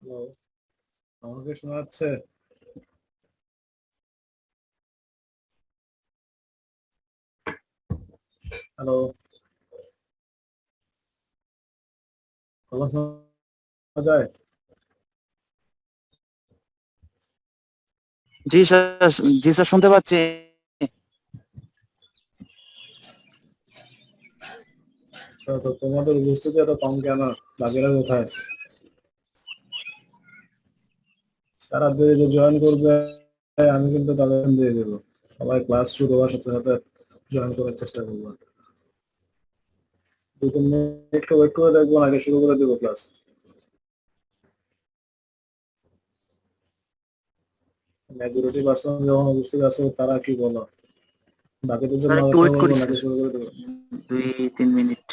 Hello, আমাকে শোনা যাচ্ছে? হ্যালো, কথা শোনা যায়? জি স্যার, জি স্যার শুনতে পাচ্ছি। তো তোমাদের উপস্থিতি এত কম কেন? বাকিরা কোথায়? তারা যে জয়েন করবে আমি কিন্তু তাদের দিয়ে দেবো। সবাই ক্লাস শুরু হওয়ার সাথে সাথে জয়েন করার চেষ্টা করবো। 2-3 মিনিট ওয়েট করে দেখবো, আগে শুরু করে দেবো ক্লাস। মেজরিটি পার্সন যখন উপস্থিত আছে তারা কি বলো? বাকিদের জন্য স্যার একটু অপেক্ষা ওয়েট করবো করি নাকি স্যার, শুরু করে দেবো? 2-3 মিনিট।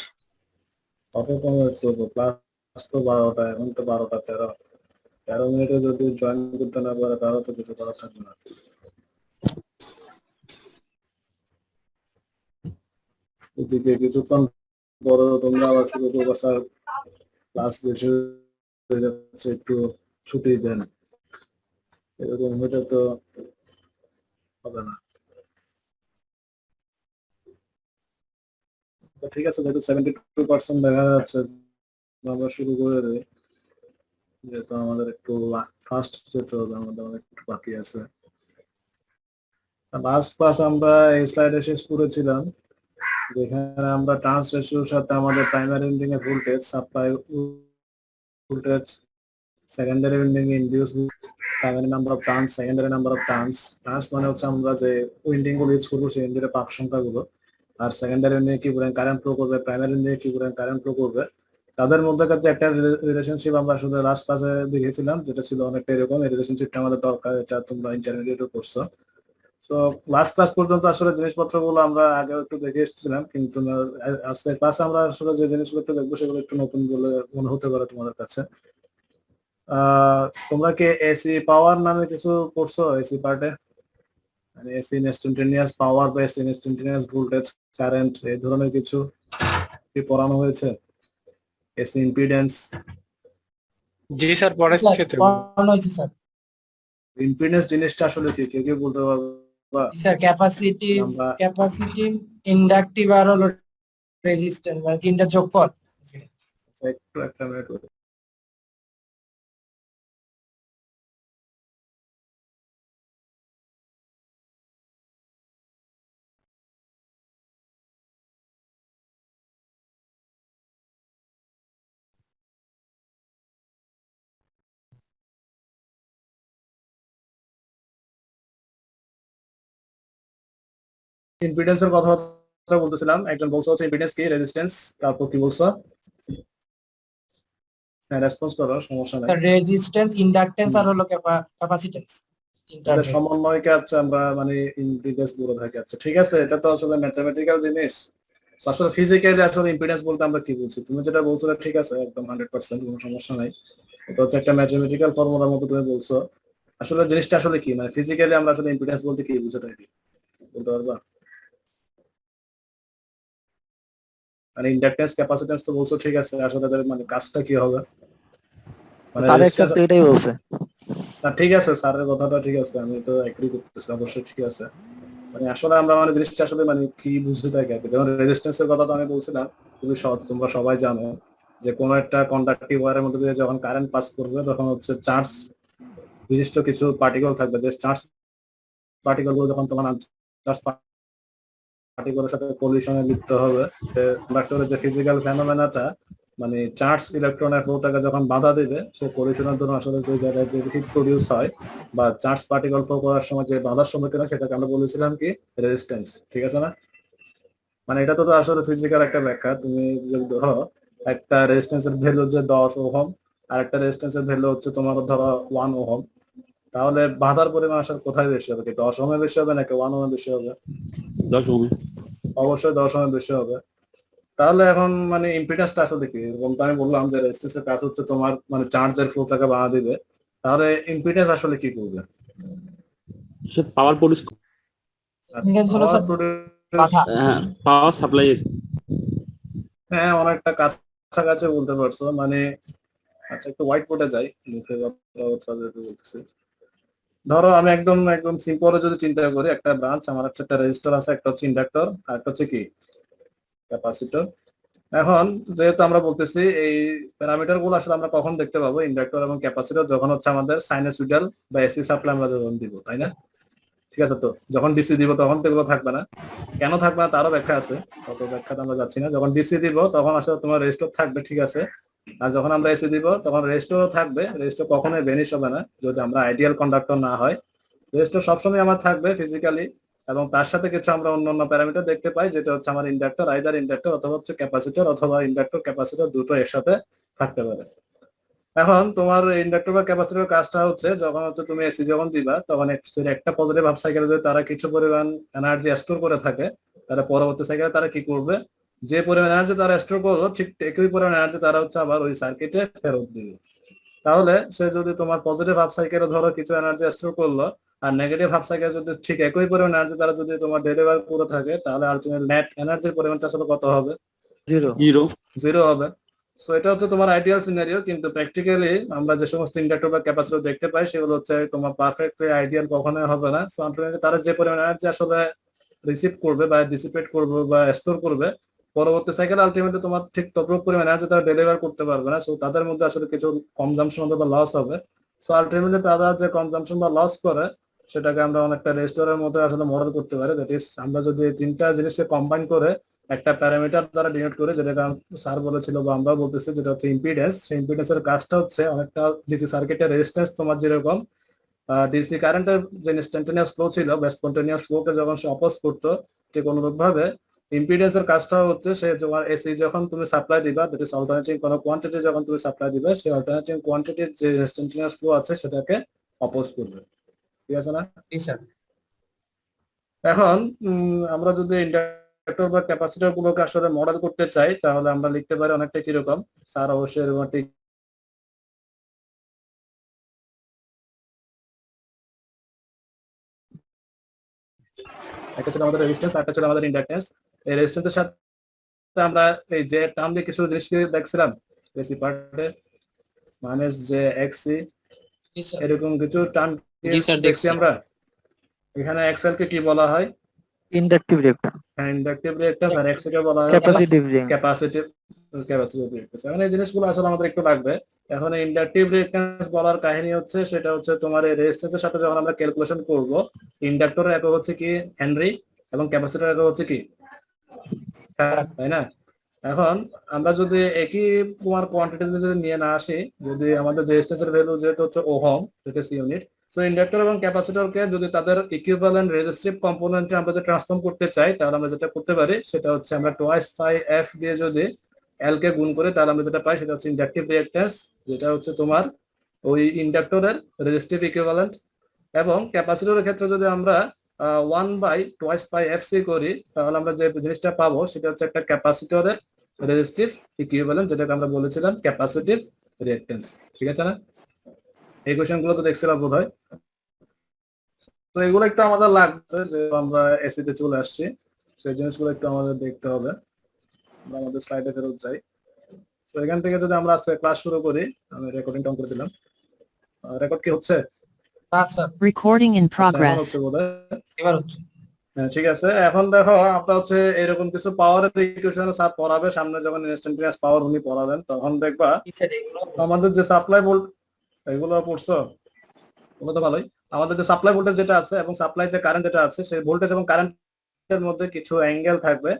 অপেক্ষা ওয়েট করবো, ক্লাস তো 12টা, এখন তো 12টা 13। 13 মিনিটে যদি জয়েন করতে না পারে তাহলে তো কিছু করার থাকবে না। এদিকে কিছুক্ষণ পরে তোমরা আবার শুরু করবো, স্যার ক্লাস বেশি হয়ে যাচ্ছে, একটু ছুটি দেন। এরকম হলে তো হবে না। তো ঠিক আছে, যেহেতু 72% দেখা যাচ্ছে, আমরা শুরু করে দিই। যেহেতু আমাদের একটু ফাস্ট যেতে হবে, আমাদের অনেক একটু বাকি আছে। লাস্ট ক্লাস আমরা এই স্লাইডে শেষ করেছিলাম, যেখানে আমরা ট্রান্স রেশিওর সাথে আমাদের প্রাইমারি উইন্ডিং এর voltage, supply voltage, secondary winding এ induce primary number of turns, secondary number of turns. Turns মানে হচ্ছে আমরা যে উইন্ডিং গুলো ইউজ করবো সেই উইন্ডিং এর পাক সংখ্যাগুলো, আর সেকেন্ডারি উইন্ডিং কি পরিমাণ কারেন্ট ফ্লো করবে, প্রাইমারি উইন্ডিং কি পরিমাণ কারেন্ট ফ্লো করবে, তাদের মধ্যেকার যে একটা রিলেশনশিপ আমরা আসলে লাস্ট ক্লাসে দেখেছিলাম, যেটা ছিল অনেকটা এরকম। এই রিলেশনশিপটা আমাদের দরকার, এটা তোমরা ইন্টারমিডিয়েটও করছো। তো লাস্ট ক্লাস পর্যন্ত আসলে জিনিসপত্রগুলো আমরা আগে একটু দেখে এসেছিলাম, কিন্তু আজকে ক্লাসে আমরা আসলে যে জিনিসগুলো একটু দেখবো সেগুলো একটু নতুন বলে মনে হতে পারে তোমাদের কাছে। তোমরা কি এসি পাওয়ার নামে কিছু পড়ছো এসি পার্টে? মানে এসি ইনস্ট্যান্টেনিয়াস পাওয়ার বা এসি ইনস্ট্যান্টেনিয়াস ভোল্টেজ, কারেন্ট, এই ধরনের কিছু কি পড়ানো হয়েছে? AC impedance. জি স্যার, পড়াচ্ছে তো। স্যার ইম্পিডেন্স জিনিসটা আসলে কি, কেউ কেউ বলতে পারবা? স্যার ক্যাপাসিটিভ আমরা ক্যাপাসিটিভ ইন্ডাকটিভ আর হলো রেজিস্ট্যান্স, মানে তিনটা যোগফল। একটু একটা মিনিট। ইম্পিডেন্সের কথা বলতেছিলাম, একজন বলছো হচ্ছে ইম্পিডেন্স কি, রেজিস্ট্যান্স, তারপর কি বলছো? হ্যাঁ, রেসপন্স করো, সমস্যা নাই। রেজিস্ট্যান্স, ইন্ডাকটেন্স আর হলো ক্যাপাসিটেন্স, তিনটা এটা সমন্বয়কে আচ্ছা আমরা মানে ইম্পিডেন্স বলে থাকি। আচ্ছা ঠিক আছে, এটা তো আসলে ম্যাথমেটিক্যাল জিনিস। তো আসলে ফিজিক্যালি আসলে ইম্পিডেন্স বলতে আমরা কি বলছি? তুমি যেটা বলছো ঠিক আছে, একদম 100% কোনো সমস্যা নাই। এটা হচ্ছে একটা ম্যাথমেটিক্যাল ফর্মুলার মতো তুমি বলছো। আসলে জিনিসটা আসলে কি, মানে ফিজিক্যালি আমরা আসলে ইম্পিডেন্স বলতে কি বুঝে থাকি, বলতে পারবা? মানে ইন্ডাকটেন্স, ক্যাপাসিট্যান্স তো বলছো ঠিক আছে, আসলে তাদের মানে কাজটা কি হবে? মানে তারেক স্যার resistance- তো এটাই বলছে। না ঠিক আছে, স্যারের কথাটা ঠিক আছে, আমি তো এগ্রি করতেছি, অবশ্যই ঠিক আছে। মানে আসলে আমরা মানে জিনিসটা আসলে মানে কি বুঝতে থাকি আর কি। যেমন রেজিস্ট্যান্সের কথা তো আমি বলছিলাম, খুবই সহজ, তোমরা সবাই জানো যে কোনো একটা কন্ডাক্টিভ ওয়্যারের মধ্যে দিয়ে যখন কারেন্ট পাস করবে তখন হচ্ছে চার্জ, বিশিষ্ট কিছু পার্টিকেল থাকবে, যে চার্জ পার্টিকেল গুলো যখন তোমার চার্জ পার্টিকেলের সাথে কলিশনে লিপ্ত হবে, কন্ডাক্টরের যে ফিজিক্যাল ফেনোমেনাটা, মানে চার্জ ইলেকট্রনের ফ্লোটাকে যখন বাধা দিবে, সে কলিশনের জন্য আসলে যে জায়গায় যে হিট প্রডিউস হয় বা চার্জ পার্টিকেল ফ্লো করার সময় যে বাধার সম্মুখীন হয় সেটাকে আমরা বলেছিলাম কি, রেজিস্ট্যান্স। ঠিক আছে না? মানে এটা তো আসলে ফিজিক্যাল একটা ব্যাখ্যা। তুমি যদি ধরো একটা রেজিস্ট্যান্সের ভ্যালু হচ্ছে 10 ওহম, আর একটা রেজিস্ট্যান্সের ভ্যালু হচ্ছে তোমার ধরো 1 ওহম, তাহলে বাধার পরিমাণ আসলে কোথায় বেশি হবে? কি 10 ওহমে বেশি হবে নাকি 1 ওহমে বেশি হবে? 10 ওহম। অবশ্যই 10 ওহমে বেশি হবে। তাহলে এখন মানে ইম্পিডেন্সটা আসলে কি? এবং তো আমি বললাম যে রেজিস্ট্যান্সের কাজ হচ্ছে তোমার মানে চার্জের ফ্লোটাকে বাধা দিবে। তাহলে ইম্পিডেন্স আসলে কি করবে? সে পাওয়ার প্রডিউস, পাওয়ার সাপ্লাই। হ্যাঁ, অনেকটা কাছাকাছি বলতে পারছো। মানে আচ্ছা একটু হোয়াইট বোর্ডে যাই, মুখে কথাবার্তা যেহেতু বলতেছি। ধরো আমি একদম একদম সিম্পল যদি চিন্তা করি, একটা ব্রাঞ্চ, আমার একটা রেজিস্টার আছে, একটা হচ্ছে ইন্ডাক্টর আর একটা হচ্ছে কি ক্যাপাসিটর। এখন যেহেতু আমরা বলতেছি এই প্যারামিটার গুলো আসলে আমরা কখন দেখতে পাবো, ইন্ডাক্টর এবং ক্যাপাসিটর যখন হচ্ছে আমাদের সাইনোসুইডাল বা এসি সাপ্লাই আমরা যখন দিব, তাই না? ঠিক আছে, তো যখন ডিসি দিব তখন তো এগুলো থাকবে না। কেন থাকবে না তারও ব্যাখ্যা আছে, অত ব্যাখ্যাতে আমরা যাচ্ছি না। যখন ডিসি দিব তখন আসলে তোমার রেজিস্টর থাকবে, ঠিক আছে। আর যখন আমরা এসি দিব তখন রেজিস্টরও থাকবে। রেজিস্টর কখনোই ভ্যানিশ হবে না যদি আমরা আইডিয়াল কন্ডাক্টর না হয়। রেজিস্টর সবসময় আমার থাকবে ফিজিক্যালি, এবং তার সাথে কিছু আমরা অন্যান্য প্যারামিটার দেখতে পাই, যেটা হচ্ছে আমার ইন্ডাক্টর, আইদার ইন্ডাক্টর অথবা হচ্ছে ক্যাপাসিটর, অথবা ইন্ডাক্টর ক্যাপাসিটর দুটো একসাথে থাকতে পারে। এখন তোমার ইন্ডাক্টর বা ক্যাপাসিটর কাজটা হচ্ছে, যখন হচ্ছে তুমি এসি যখন দিবা তখন একটা পজিটিভ হাফ সাইকেলে যদি তারা কিছু পরিমাণ এনার্জি স্টোর করে থাকে, তারা পরবর্তী সাইকেলে তারা কি করবে, যে পরিমাণ এনার্জি তারা স্টোর করলো ঠিক একই পরিমাণ এনার্জি তারা হচ্ছে আবার ওই সার্কিটে ফেরত দিবে। তাহলে সে যদি তোমার পজিটিভ হাফ সাইকেলে ধরো কিছু এনার্জি স্টোর করলো, আর নেগেটিভ হাফ সাইকেল যদি ঠিক একই পরিমাণ এনার্জি তারা যদি তোমার ডেলিভার করে থাকে, তাহলে আলটিমেট নেট এনার্জির পরিমাণটা আসলে কত হবে? জিরো। জিরো হবে। সো এটা হচ্ছে তোমার আইডিয়াল সিনারিও, কিন্তু প্র্যাকটিক্যালি আমরা যে সমস্ত ইন্ডাক্টর বা ক্যাপাসিটর দেখতে পাই সেগুলো হচ্ছে তোমার পারফেক্টলি আইডিয়াল কখনোই হবে না। সো আলটিমেটলি তারা যে পরিমাণ এনার্জি আসলে রিসিভ করবে বা ডিসিপেট করবে বা স্টোর করবে, পরবর্তী সাইকেল আলটিমেটলি তোমার ঠিক ততটুকু পরিমাণ এনার্জি তারা ডেলিভার করতে পারবে না। সো তাদের মধ্যে আসলে কিছু কনজাম্পশন হবে বা লস হবে। সো আলটিমেটলি তারা যে কনজাম্পশন বা লস করে সেটাকে আমরা অনেকটা রেজিস্টরের মধ্যে আসলে মডেল করতে পারি। দ্যাট ইজ আমরা যদি এই তিনটা জিনিসকে কম্বাইন করে একটা প্যারামিটার দ্বারা ডিনোট করে, যেটা স্যার বলেছিল বা আমরা বলতেছি, যেটা হচ্ছে ইম্পিডেন্স। সেই ইম্পিডেন্সের কাজটা হচ্ছে অনেকটা ডিসি সার্কিটের রেজিস্ট্যান্স তোমার যেরকম ডিসি কারেন্টের যে ইনস্ট্যান্টানিয়াস ফ্লো ছিল বা স্পন্টেনিয়াস ফ্লোকে যখন সে অপোজ করতো, ঠিক অনুরূপ ভাবে ইম্পিডেন্সের কাজটা হচ্ছে সে তোমার এসি যখন তুমি সাপ্লাই দিবা, দ্যাট ইজ অল্টারনেটিং কোনো কোয়ান্টিটি যখন তুমি সাপ্লাই দিবে, সেই অল্টারনেটিং কোয়ান্টিটির যে ইনস্ট্যান্টানিয়াস ফ্লো আছে সেটাকে অপোজ করবে, ঠিক আছে না? জি স্যার। এখন আমরা যদি ইন্ডাক্টর বা ক্যাপাসিটর গুলোকে আসলে মডেল করতে চাই, তাহলে আমরা লিখতে পারি অনেকটা কিরকম, স্যার অবশ্যই এরকম ঠিক একটা ছিল আমাদের রেজিস্ট্যান্স, একটা ছিল আমাদের ইন্ডাকটেন্স। এই রেজিস্ট্যান্সের সাথে আমরা এই যে টার্ম দিয়ে কিছু জিনিসকে দেখছিলাম এসি পার্টে, মাইনাস যে এক্সি, জি স্যার। এরকম কিছু টার্ম জি স্যার, দেখছি আমরা। এখানে এক্সএল কে কি বলা হয়? Inductive reactance. ইন্ডাকটিভ রিঅ্যাক্ট্যান্স, আর এক্স কে বলা হয় ক্যাপাসিটিভ রিঅ্যাক্ট্যান্স। Capacitive reactance. এখন এই জিনিসগুলো আসলে আমাদের একটু লাগবে। এখন ইন্ডাকটিভ রিঅ্যাক্ট্যান্স বলার কাহিনী হচ্ছে, সেটা হচ্ছে তোমার এই রেজিস্ট্যান্সের সাথে যখন আমরা ক্যালকুলেশন করব, ইন্ডাক্টরের একক হচ্ছে কি হেনরি এবং ক্যাপাসিটরের একক হচ্ছে কি, তাই না? এখন আমরা যদি একই তোমার কোয়ান্টিটি যদি নিয়ে না আসি, যদি আমাদের রেজিস্ট্যান্সের ভ্যালু যেহেতু হচ্ছে ওহম, এটা ইউনিট, সো ইন্ডাক্টর এবং ক্যাপাসিটরকে যদি তাদের ইকুইভ্যালেন্ট রেজিস্টিভ কম্পোনেন্টে আমরা যদি ট্রান্সফর্ম করতে চাই, তাহলে আমরা যেটা করতে পারি সেটা হচ্ছে আমরা টোয়াইস পাই এফ দিয়ে যদি এল কে গুণ করি, তাহলে আমরা যেটা পাই সেটা হচ্ছে ইন্ডাকটিভ রিঅ্যাক্ট্যান্স, যেটা হচ্ছে তোমার ওই ইন্ডাক্টরের রেজিস্টিভ ইকুইভ্যালেন্ট। এবং ক্যাপাসিটরের ক্ষেত্রে যদি আমরা 1/2 পাই এফ সি করি, তাহলে আমরা যে জিনিসটা পাবো সেটা হচ্ছে একটা ক্যাপাসিটরের রেজিস্টিভ ইকুইভ্যালেন্ট, যেটাকে আমরা বলেছিলাম ক্যাপাসিটিভ রিঅ্যাক্ট্যান্স, ঠিক আছে না? এই কোশ্চেন গুলো তো দেখছিলাম বোধ হয়। তো এগুলো একটু আমাদের লাগছে, যে আমরা এসি তে চলে আসছি, সেই জিনিসগুলো একটু আমাদের দেখতে হবে। আমরা আমাদের স্লাইডে ফেরত যাই। তো এখান থেকে যদি আমরা আজকে ক্লাস শুরু করি, আমি রেকর্ডিংটা অন করে দিলাম। রেকর্ড কি হচ্ছে? না স্যার, Recording in আচ্ছা, এখন progress. হচ্ছে বোধহয়। এবার হচ্ছে। হ্যাঁ, ঠিক আছে। এখন দেখো আমরা হচ্ছে এরকম কিছু পাওয়ারের ইকুয়েশন স্যার পড়াবে সামনে, যখন ইনস্ট্যান্টানিয়াস পাওয়ার উনি পড়াবেন, তখন দেখবা জি স্যার, এগুলো আমাদের যে সাপ্লাই ভোল্ট, এগুলো পড়ছো, ওগুলো তো ভালোই। আমাদের যে সাপ্লাই ভোল্টেজ যেটা আছে এবং সাপ্লাই যে কারেন্ট যেটা আছে, সেই ভোল্টেজ এবং কারেন্টের মধ্যে কিছু অ্যাঙ্গেল থাকবে,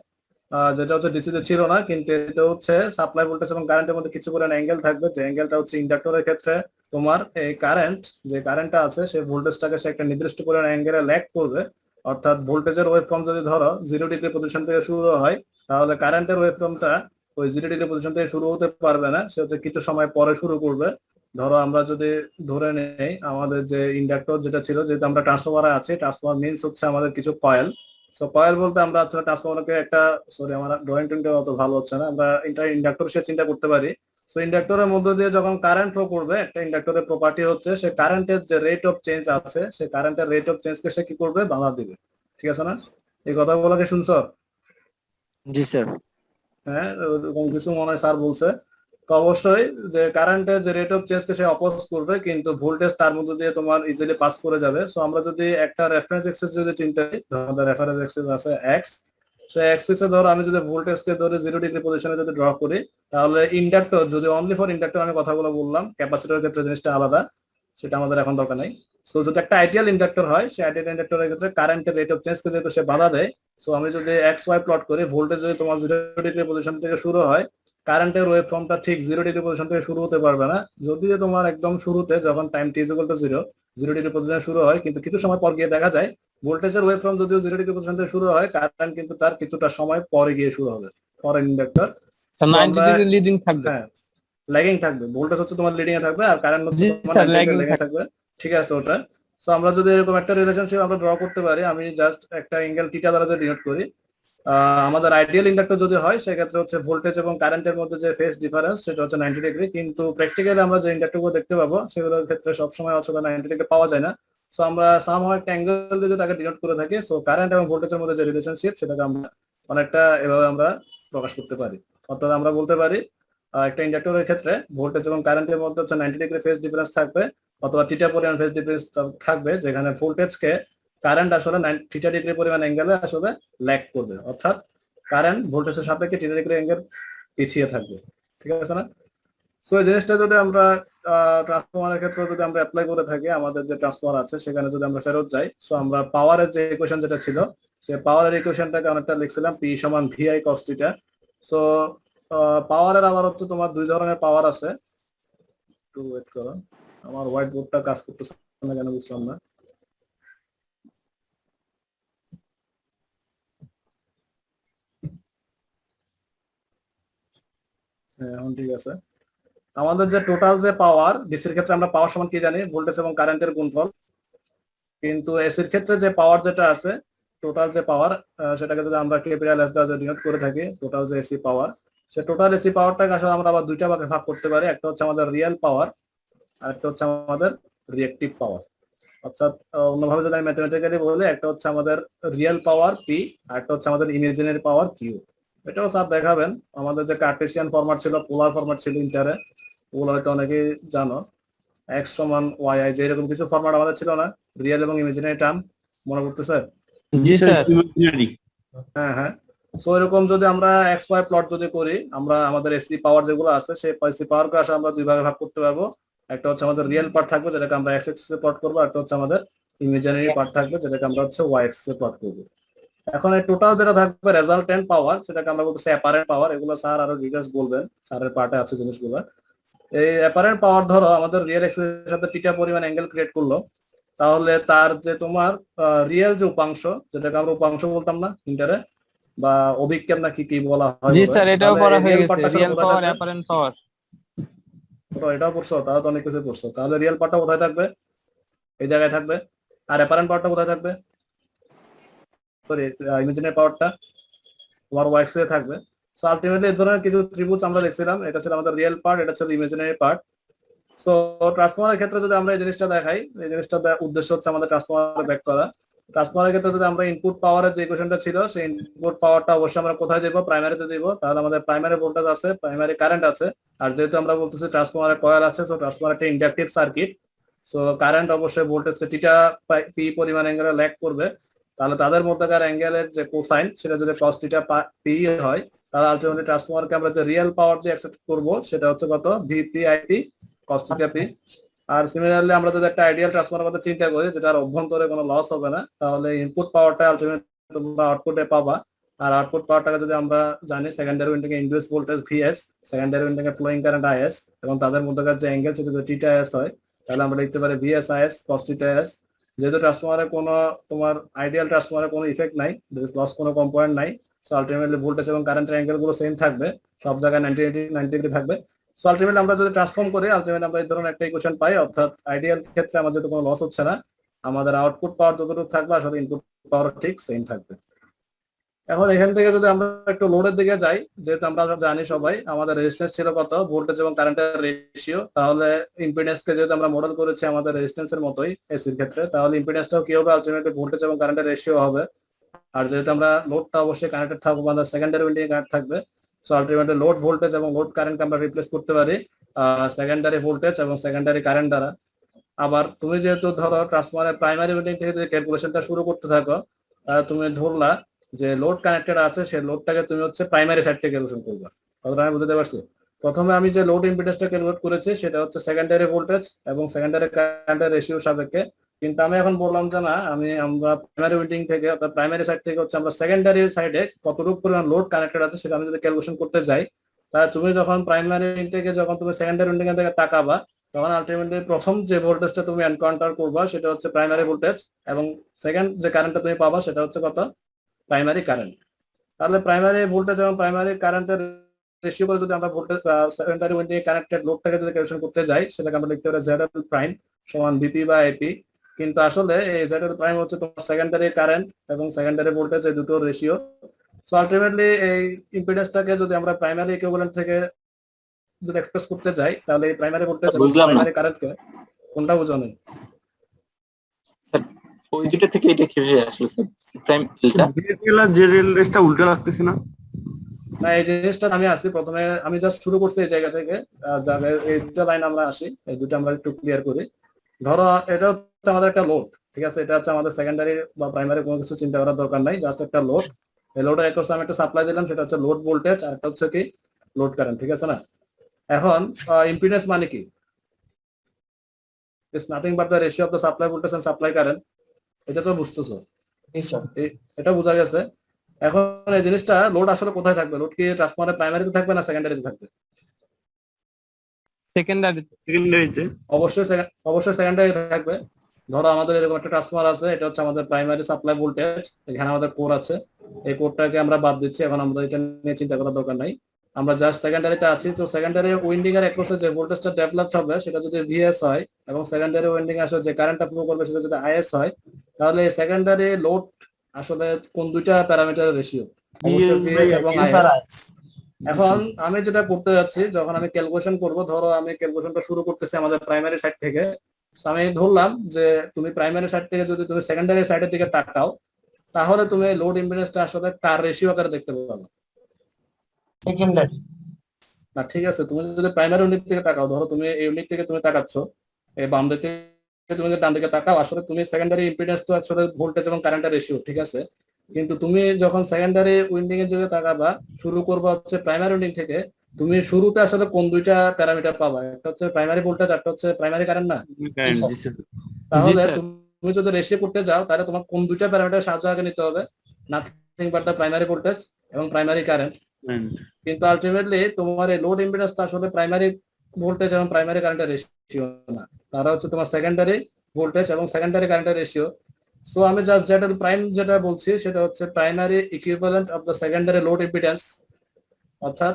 যেটা হচ্ছে ডিসিতে ছিল না, কিন্তু এটা হচ্ছে সাপ্লাই ভোল্টেজ এবং কারেন্টের মধ্যে কিছু পরিমাণ অ্যাঙ্গেল থাকবে, যে অ্যাঙ্গেলটা হচ্ছে ইন্ডাক্টরের ক্ষেত্রে তোমার এই কারেন্ট, যে কারেন্টটা আছে সেই ভোল্টেজটাকে সে একটা নির্দিষ্ট পরিমাণ অ্যাঙ্গেলে ল্যাগ করবে। অর্থাৎ ভোল্টেজের ওয়েভ ফর্ম যদি ধরো 0 ডিগ্রি পজিশন থেকে শুরু হয়, তাহলে কারেন্টের ওয়েভ ফর্মটা ওই 0 ডিগ্রি পজিশন থেকে শুরু হতে পারবে না, সে হচ্ছে কিছু সময় পরে শুরু করবে। ধরো আমরা যদি ধরে নেই আমাদের যে ইন্ডাক্টর যেটা ছিল, যেহেতু আমরা ট্রান্সফরমারে আছি, ট্রান্সফরমার মিনস হচ্ছে আমাদের কিছু কয়েল। সো কয়েল বলতে আমরা ট্রান্সফরমারকে একটা, সরি আমার ড্রয়িং টিংটা অত ভালো হচ্ছে না, আমরা ইন্ডাক্টর সে চিন্তা করতে পারি। সো ইন্ডাক্টরের মধ্য দিয়ে যখন কারেন্ট ফ্লো করবে, একটা ইন্ডাক্টরের প্রপার্টি হচ্ছে সে কারেন্টের যে রেট অফ চেঞ্জ আছে, সে কারেন্টের রেট অফ চেঞ্জকে সে কি করবে, বাধা দিবে, ঠিক আছে না? এই কথাগুলো কি শুনছো? জি স্যার। হ্যাঁ, ওরকম কিছু মনে হয় স্যার বলছে। তো অবশ্যই যে কারেন্টের যে রেট অফ চেঞ্জকে সে অপোজ করবে, কিন্তু ভোল্টেজ তার মধ্যে দিয়ে তোমার ইজিলি পাস করে যাবে। সো আমরা যদি একটা রেফারেন্স এক্সিস যদি চিন্তা করি, আমাদের রেফারেন্স এক্সিস আছে এক্স, সো এক্সিসে ধরো আমি যদি ভোল্টেজকে ধরে 0 ডিগ্রি পজিশনে যদি ড্র করি, তাহলে ইন্ডাক্টর যদি অনলি ফর ইন্ডাক্টর আমি কথাগুলো বললাম, ক্যাপাসিটরের ক্ষেত্রে জিনিসটা আলাদা, সেটা আমাদের এখন দরকার নাই। সো যদি একটা আইডিয়াল ইন্ডাক্টর হয়, সেই আইডিয়াল ইন্ডাক্টরের ক্ষেত্রে কারেন্টের রেট অফ চেঞ্জকে যেহেতু সে বাধা দেয়, সো আমি যদি এক্স ওয়াই প্লট করি, ভোল্টেজ যদি তোমার 0 ডিগ্রি পজিশন থেকে শুরু হয়, কারেন্টের ওয়েভ ফর্মটা ঠিক 0 ডিগ্রি পজিশন থেকে শুরু হতে পারবে না। যদি তোমার একদম শুরুতে যখন time T is equal to 0 degree position শুরু হয়, কিন্তু কিছু সময় পর গিয়ে দেখা যায় ভোল্টেজের ওয়েভ ফর্ম যদিও 0 ডিগ্রি পজিশন থেকে শুরু হয়, কারেন্ট কিন্তু তার কিছুটা সময় পরে গিয়ে শুরু হবে ফর ইন্ডাক্টর। 90 ডিগ্রি লিডিং থাকবে। হ্যাঁ, ল্যাগিং থাকবে, ভোল্টেজ হচ্ছে তোমার লিডিং এ থাকবে আর কারেন্ট হচ্ছে জি তোমার স্যার, 90 lagging লেগে থাকবে। ঠিক আছে ওটা। সো আমরা যদি এরকম একটা রিলেশনশিপ আমরা ড্র করতে পারি, আমি জাস্ট একটা অ্যাঙ্গেল থিটা দ্বারা যদি ডিনোট করি, আমাদের আইডিয়াল ইন্ডাক্টর যদি হয় সেক্ষেত্রে হচ্ছে ভোল্টেজ এবং কারেন্টের মধ্যে যে ফেজ ডিফারেন্স সেটা হচ্ছে 90 ডিগ্রি, কিন্তু প্র্যাকটিক্যালি আমরা যে ইন্ডাক্টরগুলো দেখতে পাবো সেগুলোর ক্ষেত্রে সবসময় আসলে 90 ডিগ্রি পাওয়া যায় না। সো আমরা সামহাউ একটা অ্যাঙ্গেল দিয়ে যদি তাকে ডিনোট করে থাকি, সো কারেন্ট এবং ভোল্টেজের মধ্যে যে রিলেশনশিপ সেটাকে আমরা অনেকটা এভাবে আমরা প্রকাশ করতে পারি। অর্থাৎ আমরা বলতে পারি একটা ইন্ডাক্টরের ক্ষেত্রে ভোল্টেজ এবং কারেন্টের মধ্যে হচ্ছে 90 ডিগ্রি ফেজ ডিফারেন্স থাকবে, অথবা থিটা পরিমাণ ফেজ ডিফারেন্স থাকবে, যেখানে ভোল্টেজকে কারেন্ট আসলে থিটা ডিগ্রি পরিমাণ অ্যাঙ্গেলে আসলে ল্যাগ করবে, অর্থাৎ কারেন্ট ভোল্টেজের সাপেক্ষে থিটা ডিগ্রি অ্যাঙ্গেল পিছিয়ে থাকবে। ঠিক আছে না? সো এই জিনিসটা যদি আমরা ট্রান্সফরমারের ক্ষেত্রে যদি আমরা অ্যাপ্লাই করে থাকি, আমাদের যে ট্রান্সফরমার আছে সেখানে যদি আমরা ফেরত যাই, সো আমরা পাওয়ারের যে ইকুয়েশন যেটা ছিল, সেই পাওয়ারের ইকুয়েশনটাকে অনেকটা লিখছিলাম পি সমান ভিআই কস থিটা। সো পাওয়ারের আবার হচ্ছে তোমার দুই ধরনের পাওয়ার আছে। একটু ওয়েট করো, আমার হোয়াইট বোর্ডটা কাজ করতেছে না কেন বুঝলাম না। হ্যাঁ, এখন ঠিক আছে। আমাদের যে টোটাল যে পাওয়ার, ডিসির ক্ষেত্রে আমরা পাওয়ার সমান কি জানি, ভোল্টেজ এবং কারেন্টের গুণফল। কিন্তু এসির ক্ষেত্রে যে পাওয়ার যেটা আছে, টোটাল যে পাওয়ার, সেটাকে যদি আমরা ক্যাপিটাল এস দ্বারা ডিনোট করে থাকি, টোটাল যে এসি পাওয়ার, সে টোটাল এসি পাওয়ারটাকে আসলে আমরা আবার দুইটা ভাগে ভাগ করতে পারি। একটা হচ্ছে আমাদের রিয়েল পাওয়ার, আর একটা হচ্ছে আমাদের রিয়েক্টিভ পাওয়ার। অর্থাৎ অন্যভাবে যদি আমি ম্যাথমেটিক্যালি বলি, একটা হচ্ছে আমাদের রিয়েল পাওয়ার পি, আর একটা হচ্ছে আমাদের ইমাজিনারি পাওয়ার কিউ। এটাও স্যার দেখাবেন। আমাদের যে কার্টেসিয়ান ফরম্যাট ছিল, পোলার ফরম্যাট ছিল ইন্টারে, ওগুলো হয়তো অনেকেই জানো, এক্স সমান ওয়াই আই, যে এরকম কিছু ফরম্যাট আমাদের ছিল না, রিয়েল এবং ইমাজিনারি টার্ম, মনে করতেছে? জি স্যার। ইমাজিনারি। হ্যাঁ হ্যাঁ। সো এরকম যদি আমরা এক্স ওয়াই প্লট যদি করি, আমরা আমাদের এসি পাওয়ার যেগুলো আছে সেই এসি পাওয়ারকে আসলে আমরা দুই ভাগে ভাগ করতে পারবো। একটা হচ্ছে আমাদের রিয়েল পার্ট থাকবে, যেটাকে আমরা এক্স এক্সিস এ প্লট করবো, একটা হচ্ছে আমাদের ইমাজিনারি পার্ট থাকবে, যেটাকে আমরা হচ্ছে ওয়াই এক্সিস এ প্লট করবো। এখন এই টোটাল যেটা থাকবে রেজাল্টেন্ট পাওয়ার, সেটাকে আমরা বলতেছি অ্যাপারেন্ট পাওয়ার। এগুলো স্যার আরো ডিটেইলস বলবেন, স্যারের পার্টে আছে জিনিসগুলো। এই অ্যাপারেন্ট পাওয়ার ধরো আমাদের রিয়েল এক্সিস এর সাথে থিটা পরিমাণ অ্যাঙ্গেল ক্রিয়েট করলো, তাহলে তার যে তোমার রিয়েল যে উপাংশ, যেটাকে আমরা উপাংশ বলতাম না ইন্টারে, বা অভিক্ষেপ না কি কি বলা হয়, জি স্যার, এটাও পড়া হয়ে গেছে, পার্টটা রিয়েল পাওয়ার, অ্যাপারেন্ট পাওয়ার। এটাও পড়ছো? তাহলে তো অনেক কিছু পড়ছো। তাহলে রিয়েল পার্টটা কোথায় থাকবে? এই জায়গায় থাকবে। আর অ্যাপারেন্ট পাওয়ারটা কোথায় থাকবে? সরি, ইমাজিনারি পাওয়ারটা তোমার ওয়াই এক্সিস এ থাকবে। সো আলটিমেটলি এই ধরনের কিছু ত্রিভুজ আমরা দেখছিলাম, এটা ছিল আমাদের রিয়েল পার্ট, এটা ছিল ইমাজিনারি পার্ট। সো ট্রান্সফরমারের ক্ষেত্রে যদি আমরা এই জিনিসটা দেখাই, এই জিনিসটা উদ্দেশ্য হচ্ছে আমাদের ট্রান্সফরমার ব্যাক করা। ট্রান্সফরমারের ক্ষেত্রে যদি আমরা ইনপুট পাওয়ারের যে ইকুয়েশনটা ছিল, সেই ইনপুট পাওয়ারটা অবশ্যই আমরা কোথায় দেবো? প্রাইমারিতে দিব। তাহলে আমাদের প্রাইমারি ভোল্টেজ আছে, প্রাইমারি কারেন্ট আছে, আর যেহেতু আমরা বলতেছি ট্রান্সফরমারের কয়েল আছে, সো ট্রান্সফরমার একটা ইন্ডাকটিভ সার্কিট। সো কারেন্ট অবশ্যই ভোল্টেজকে থিটা পি পরিমাণ অ্যাঙ্গেলে ল্যাগ করবে। তাহলে তাদের মধ্যকার অ্যাঙ্গেলের যে কোসাইন, সেটা যদি cos থিটা পি হয়, তাহলে আলটিমেটলি ট্রান্সফরমারকে আমরা যে রিয়েল পাওয়ার দিয়ে অ্যাকসেপ্ট করব, সেটা হচ্ছে কত? VP IP cos theta P. আর সিমিলারলি আমরা যদি একটা আইডিয়াল ট্রান্সফরমার কথা চিন্তা করি, যেটার অভ্যন্তরে কোনো লস হবে না, তাহলে ইনপুট পাওয়ারটা আলটিমেটলি তোমরা আউটপুটে পাবা। আর আউটপুট পাওয়ারটাকে যদি আমরা জানি সেকেন্ডারি উইন্ডিং এ induce voltage VS, secondary winding এ ফ্লোয়িং কারেন্ট আইএস, এবং তাদের মধ্যকার যে অ্যাঙ্গেল সেটা যদি থিটা এস হয়, তাহলে আমরা লিখতে পারি VS IS cos theta S. যেহেতু ট্রান্সফরমারে কোনো তোমার আইডিয়াল ট্রান্সফরমারে কোনো ইফেক্ট নাই, লস কোনো কম্পোনেন্ট নাই, সো আলটিমেটলি ভোল্টেজ এবং কারেন্টের অ্যাঙ্গেল গুলো সেম থাকবে, সব জায়গায় 90 ডিগ্রি থাকবে। সো আলটিমেটলি আমরা যদি ট্রান্সফর্ম করি, আলটিমেটলি আমরা এই ধরনের একটা ইকুয়েশন পাই, অর্থাৎ আইডিয়াল ক্ষেত্রে আমাদের যেহেতু কোনো লস হচ্ছে না, আমাদের আউটপুট পাওয়ার যতটুকু থাকবে আসলে ইনপুট পাওয়ার ঠিক সেম থাকবে। এখন এখান থেকে যদি আমরা একটু লোডের দিকে যাই, যেহেতু আমরা জানি সবাই আমাদের রেজিস্ট্যান্স ছিল কত, ভোল্টেজ এবং কারেন্টের রেশিও, তাহলে ইম্পিডেন্সকে যেহেতু আমরা মডেল করেছি আমাদের রেজিস্ট্যান্সের মতোই এসির ক্ষেত্রে, তাহলে ইম্পিডেন্সটাও কি হবে? আলটিমেটলি ভোল্টেজ এবং কারেন্টের রেশিও হবে। আর যেহেতু আমরা লোডটা অবশ্যই কানেক্টেড থাকবো, আমাদের সেকেন্ডারি উইন্ডিং কানেক্ট থাকবে, সো আলটিমেটলি লোড ভোল্টেজ এবং লোড কারেন্ট আমরা রিপ্লেস করতে পারি সেকেন্ডারি ভোল্টেজ এবং সেকেন্ডারি কারেন্ট দ্বারা। আবার তুমি যেহেতু ধরো ট্রান্সফরমারের প্রাইমারি উইন্ডিং থেকে যদি ক্যালকুলেশনটা শুরু করতে থাকো, তুমি ধরলা যে লোড কানেক্টেড আছে, সেই লোডটাকে তুমি হচ্ছে প্রাইমারি সাইড থেকে ক্যালকুলেশন করবে। কথাটা আমি বুঝতে পারছি? প্রথমে আমি যে লোড ইম্পিডেন্সটা ক্যালকুলেট করেছি সেটা হচ্ছে সেকেন্ডারি ভোল্টেজ এবং সেকেন্ডারি কারেন্টের রেশিও সাপেক্ষে। কিন্তু আমি এখন বললাম যে না, আমরা প্রাইমারি উইন্ডিং থেকে অর্থাৎ প্রাইমারি সাইড থেকে হচ্ছে আমরা সেকেন্ডারি সাইডে কতটুকু পরিমাণ লোড কানেক্টেড আছে সেটা আমি যদি ক্যালকুলেশন করতে যাই, তাহলে তুমি যখন প্রাইমারি থেকে যখন তুমি সেকেন্ডারি উইন্ডিং এর দিকে তাকাবা, তখন আলটিমেটলি প্রথম যে ভোল্টেজটা তুমি এনকাউন্টার করবা সেটা হচ্ছে প্রাইমারি ভোল্টেজ, এবং সেকেন্ড যে কারেন্টটা তুমি পাবা সেটা হচ্ছে কত? Primary current. তাহলে প্রাইমারি ভোল্টেজ এবং প্রাইমারি কারেন্টের রেশিও করে যদি আমরা ভোল্টেজ সেকেন্ডারি উইন্ডিং কানেক্টেড লোডটাকে যদি ক্যালকুলেশন করতে যাই, সেটাকে আমরা লিখতে পারি ZL প্রাইম সমান VP বা IP। কিন্তু আসলে এই ZL প্রাইম হচ্ছে তোমার সেকেন্ডারি কারেন্ট এবং সেকেন্ডারি ভোল্টেজ এই দুটোর রেশিও। সো আলটিমেটলি এই ইম্পিডেন্সটাকে যদি আমরা প্রাইমারি ইকুইভ্যালেন্ট থেকে যদি এক্সপ্রেস করতে যাই, তাহলে এই প্রাইমারি ভোল্টেজ এবং প্রাইমারি কারেন্টকে কোনটা বোঝো নেই? ওই দুটো থেকে এটা কিভাবে আসলো স্যার? প্রাইম ফিল্ডটা জেনারেল রেসটা উল্টো লাগতেছে না? না, এই জিনিসটা আমি আসি প্রথমে, আমি জাস্ট শুরু করছি এই জায়গা থেকে, যাবে এই দুটো লাইন আমরা আসি, এই দুটো আমরা একটু ক্লিয়ার করি। ধরো এটা হচ্ছে আমাদের একটা লোড, ঠিক আছে? এটা হচ্ছে আমাদের সেকেন্ডারি বা প্রাইমারি কোনো কিছু চিন্তা করার দরকার নাই, জাস্ট একটা লোড। এই লোডের এক আমি একটা সাপ্লাই দিলাম, সেটা হচ্ছে লোড ভোল্টেজ, আর একটা হচ্ছে কি লোড কারেন্ট, ঠিক আছে না? এখন ইম্পিডেন্স মানে কি? It's nothing but the ratio of the supply voltage and supply current. এটা তো বুঝতেছো? এটা বোঝা গেছে। এখন এই জিনিসটা লোড আসলে কোথায় থাকবে? লোড কি ট্রান্সফরমারের প্রাইমারিতে থাকবে না সেকেন্ডারিতে থাকবে? সেকেন্ডারিতে। অবশ্যই সেকেন্ডারি থাকবে। ধরো আমাদের এরকম একটা ট্রান্সফরমার আছে, এটা হচ্ছে আমাদের প্রাইমারি সাপ্লাই ভোল্টেজ, এখানে আমাদের কোর আছে, এই কোরটাকে আমরা বাদ দিচ্ছি, এখন আমাদের এটা নিয়ে চিন্তা করার দরকার নাই, আমরা জাস্ট সেকেন্ডারিতে আছি। তো সেকেন্ডারি উইন্ডিং এর অ্যাক্রসে যে ভোল্টেজটা ডেভেলপ হবে সেটা যদি VS হয়, এবং সেকেন্ডারি উইন্ডিং আসলে যে কারেন্টটা ফ্লো করবে সেটা যদি IS হয়, তাহলে সেকেন্ডারি লোড আসলে কোন দুইটা প্যারামিটারের রেশিও? অবশ্যই VS এবং IS। এখন আমি যেটা করতে যাচ্ছি, যখন আমি ক্যালকুলেশন করব, ধরো আমি ক্যালকুলেশনটা শুরু করতেছি আমাদের প্রাইমারি সাইড থেকে। আমি ধরলাম যে তুমি প্রাইমারি সাইড থেকে যদি তুমি সেকেন্ডারি সাইডের দিকে তাকাও, তাহলে তুমি লোড ইম্পিডেন্সটা আসলে কার রেশিও আকারে দেখতে পাবে? সেকেন্ডারি না, ঠিক আছে, তুমি যদি প্রাইমারি ইউনিট থেকে তাকাও, ধরো তুমি এই ইউনিট থেকে তুমি তাকাচ্ছ, এই বাম দিকে তুমি যদি ডান দিকে তাকাও, আসলে তুমি সেকেন্ডারি ইম্পিডেন্স তো আসলে ভোল্টেজ এবং কারেন্টের রেশিও, ঠিক আছে? কিন্তু তুমি যখন সেকেন্ডারি উইন্ডিং এর দিকে তাকাবা, শুরু করবা হচ্ছে প্রাইমারি উইন্ডিং থেকে, তুমি শুরুতে আসলে কোন দুইটা প্যারামিটার পাবা? একটা হচ্ছে প্রাইমারি ভোল্টেজ, একটা হচ্ছে প্রাইমারি কারেন্ট না? তাহলে তুমি যদি রেশিও করতে যাও, তাহলে তোমার কোন দুইটা প্যারামিটার সাহায্য আগে নিতে হবে? Nothing but the primary voltage এবং প্রাইমারি কারেন্ট। কিন্তু আলটিমেটলি তোমার এই লোড ইম্পিডেন্সটা আসলে প্রাইমারি ভোল্টেজ এবং প্রাইমারি কারেন্টের রেশিও না, তারা হচ্ছে তোমার সেকেন্ডারি ভোল্টেজ এবং সেকেন্ডারি কারেন্টের রেশিও। সো আমি জাস্ট যেটা প্রাইম যেটা বলছি সেটা হচ্ছে primary equivalent of the secondary load impedance. অর্থাৎ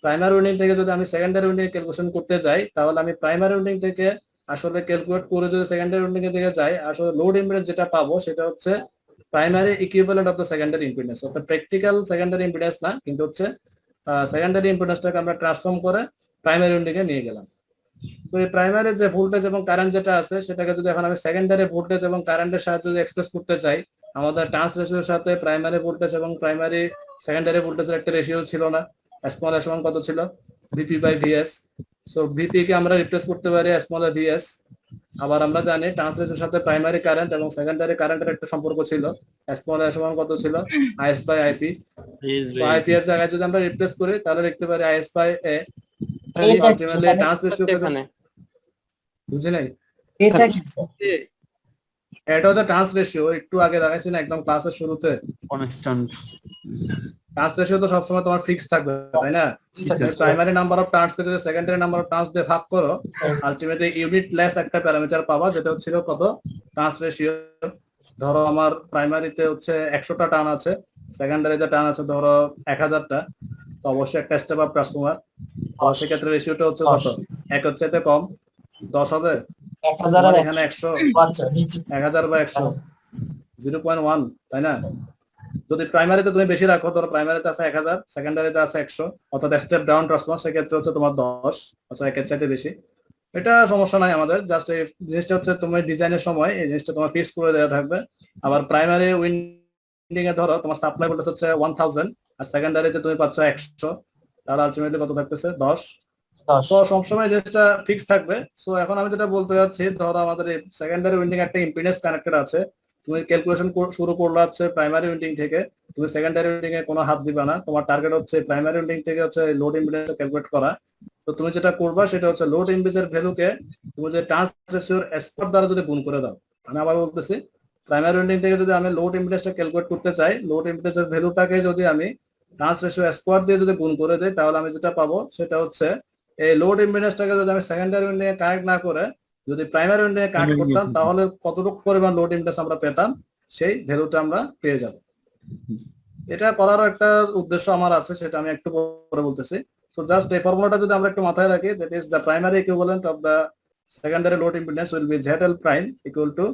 প্রাইমারি উইন্ডিং থেকে যদি আমি সেকেন্ডারি উইন্ডিং ক্যালকুলেশন করতে যাই, তাহলে আমি প্রাইমারি উইন্ডিং থেকে আসলে ক্যালকুলেট করে যদি সেকেন্ডারি উইন্ডিং এর দিকে যাই, আসলে লোড ইম্পিডেন্স যেটা পাবো সেটা হচ্ছে primary equivalent of the secondary impedance, অর্থাৎ প্র্যাকটিক্যাল সেকেন্ডারি ইম্পিডেন্স না, কিন্তু হচ্ছে সেকেন্ডারি ইম্পিডেন্সটাকে আমরা ট্রান্সফর্ম করে প্রাইমারি উইন্ডিং এ নিয়ে গেলাম। তো এই প্রাইমারি যে ভোল্টেজ এবং কারেন্ট যেটা আছে, সেটাকে যদি এখন আমি সেকেন্ডারি ভোল্টেজ এবং কারেন্টের সাহায্যে যদি এক্সপ্রেস করতে চাই, আমাদের ট্রান্স রেশিওর সাথে প্রাইমারি ভোল্টেজ এবং প্রাইমারি সেকেন্ডারি ভোল্টেজের একটা রেশিও ছিল না? স্মল এর সমান কত ছিল? VP/VS। সো VP কে আমরা রিপ্লেস করতে পারি স্মল এ VS। আবার আমরা জানি ট্রান্স রেশিওর সাথে প্রাইমারি কারেন্ট এবং সেকেন্ডারি কারেন্টের একটা সম্পর্ক ছিল, স্মল এর সমান কত ছিল? IS/IP। তো IP এর জায়গায় যদি আমরা রিপ্লেস করি, তাহলে লিখতে পারি IS/A। আলটিমেটলি ট্রান্স রেশিও এখানে বুঝি নাই? এটা কি স্যার? এটা হচ্ছে ট্রান্স রেশিও, একটু আগে দেখাইছি না একদম ক্লাসের শুরুতে? কনস্ট্যান্ট। ট্রান্স রেশিও তো সবসময় তোমার ফিক্স থাকবে, তাই না? প্রাইমারি নাম্বার অফ টার্নস কে যদি সেকেন্ডারি নাম্বার অফ টার্নস দিয়ে ভাগ করো, আলটিমেটলি ইউনিট লেস একটা প্যারামিটার পাবা, যেটা হচ্ছিল কত? Trans ratio. ধরো আমার প্রাইমারিতে হচ্ছে 100টা টার্ন আছে, সেকেন্ডারিতে টার্ন আছে ধরো 1000টা, তো অবশ্যই একটা স্টেপ আপ ট্রান্সফরমার। সেক্ষেত্রে রেশিওটা হচ্ছে কত? 1 এর চাইতে কম 10 হবে। 1000 আর এখানে 100, 1000/100 0.1, তাই না? যদি প্রাইমারিতে তুমি বেশি রাখো, ধরো প্রাইমারিতে আছে 1000, সেকেন্ডারিতে আছে 100, অর্থাৎ স্টেপ ডাউন ট্রান্সফরমার, সেক্ষেত্রে হচ্ছে তোমার 10, আচ্ছা 1 এর চাইতে বেশি। এটা সমস্যা নাই আমাদের, জাস্ট এই জিনিসটা হচ্ছে তোমার ডিজাইনের সময় এই জিনিসটা তোমার ফিক্স করে দেওয়া থাকবে। আবার প্রাইমারি উইন্ডিং এ ধরো তোমার সাপ্লাই ভোল্টেজ হচ্ছে 1000, আর সেকেন্ডারিতে তুমি পাচ্ছ 100, তাহলে আলটিমেটলি কত থাকতেছে 10। 10 তো সবসময় জিনিসটা ফিক্স থাকবে। সো এখন আমি যেটা বলতে যাচ্ছি, ধরো আমাদের এই সেকেন্ডারি উইন্ডিং একটা ইম্পিডেন্স কানেক্টেড আছে, তুমি ক্যালকুলেশন শুরু করলে হচ্ছে প্রাইমারি উইন্ডিং থেকে, তুমি সেকেন্ডারি উইন্ডিং এ কোনো হাত দিবা না, তোমার টার্গেট হচ্ছে প্রাইমারি উইন্ডিং থেকে হচ্ছে লোড ইম্পিডেন্স ক্যালকুলেট করা। তো তুমি যেটা করবা সেটা হচ্ছে লোড ইম্পিডেন্সের ভ্যালুকে তুমি যে ট্রান্স রেশিওর স্কোয়ার দ্বারা যদি গুণ করে দাও, মানে আবার বলতেছি, প্রাইমারি উইন্ডিং থেকে যদি আমি লোড ইম্পিডেন্সটা ক্যালকুলেট করতে চাই, লোড ইম্পিডেন্সের ভ্যালুটাকে যদি আমি ট্রান্স রেশিও স্কোয়ার দিয়ে যদি গুণ করে দিই, তাহলে আমি যেটা পাবো সেটা হচ্ছে এই লোড ইম্পিডেন্সটাকে যদি আমি সেকেন্ডারি উইন্ডিং এ কানেক্ট না করে যদি প্রাইমারি উইন্ডিং এ কানেক্ট করতাম, তাহলে কতটুকু পরিমাণ লোড ইম্পিডেন্স আমরা পেতাম সেই ভ্যালুটা আমরা পেয়ে যাব। এটা করারও একটা উদ্দেশ্য আমার আছে, সেটা আমি একটু পরে বলতেছি। সো জাস্ট এই ফর্মুলাটা যদি আমরা একটু মাথায় রাখি, that is the primary equivalent of the secondary load impedance will be ZL prime equal to